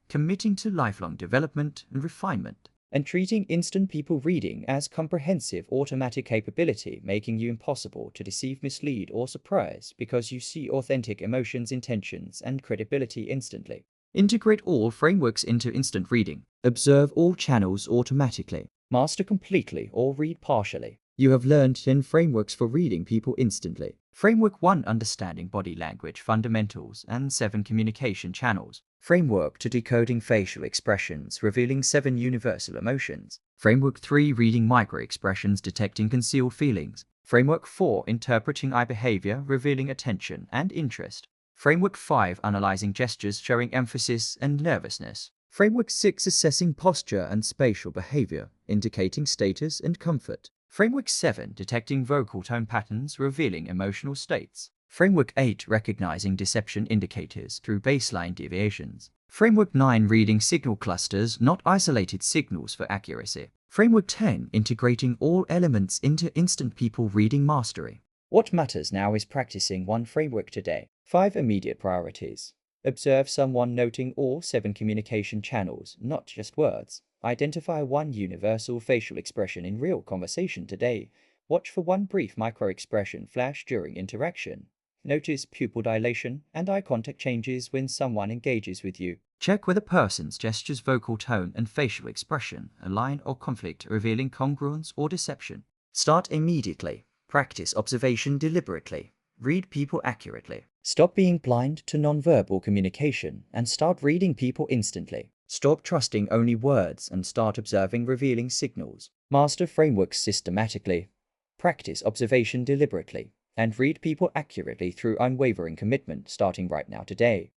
committing to lifelong development and refinement, and treating instant people reading as comprehensive automatic capability, making you impossible to deceive, mislead, or surprise because you see authentic emotions, intentions, and credibility instantly. Integrate all frameworks into instant reading. Observe all channels automatically. Master completely or read partially. You have learned 10 frameworks for reading people instantly. Framework 1, understanding body language fundamentals and 7 communication channels. Framework 2, decoding facial expressions, revealing 7 universal emotions. Framework 3, reading micro-expressions, detecting concealed feelings. Framework 4, interpreting eye behavior, revealing attention and interest. Framework 5, analyzing gestures, showing emphasis and nervousness. Framework 6, assessing posture and spatial behavior, indicating status and comfort. Framework 7, detecting vocal tone patterns, revealing emotional states. Framework 8, recognizing deception indicators through baseline deviations. Framework 9, reading signal clusters, not isolated signals for accuracy. Framework 10, integrating all elements into instant people reading mastery. What matters now is practicing 1 framework today. 5 immediate priorities. Observe someone noting all 7 communication channels, not just words. Identify 1 universal facial expression in real conversation today. Watch for 1 brief micro-expression flash during interaction. Notice pupil dilation and eye contact changes when someone engages with you. Check whether a person's gestures, vocal tone, and facial expression align or conflict, revealing congruence or deception. Start immediately. Practice observation deliberately. Read people accurately. Stop being blind to nonverbal communication and start reading people instantly. Stop trusting only words and start observing revealing signals. Master frameworks systematically. Practice observation deliberately. And read people accurately through unwavering commitment starting right now today.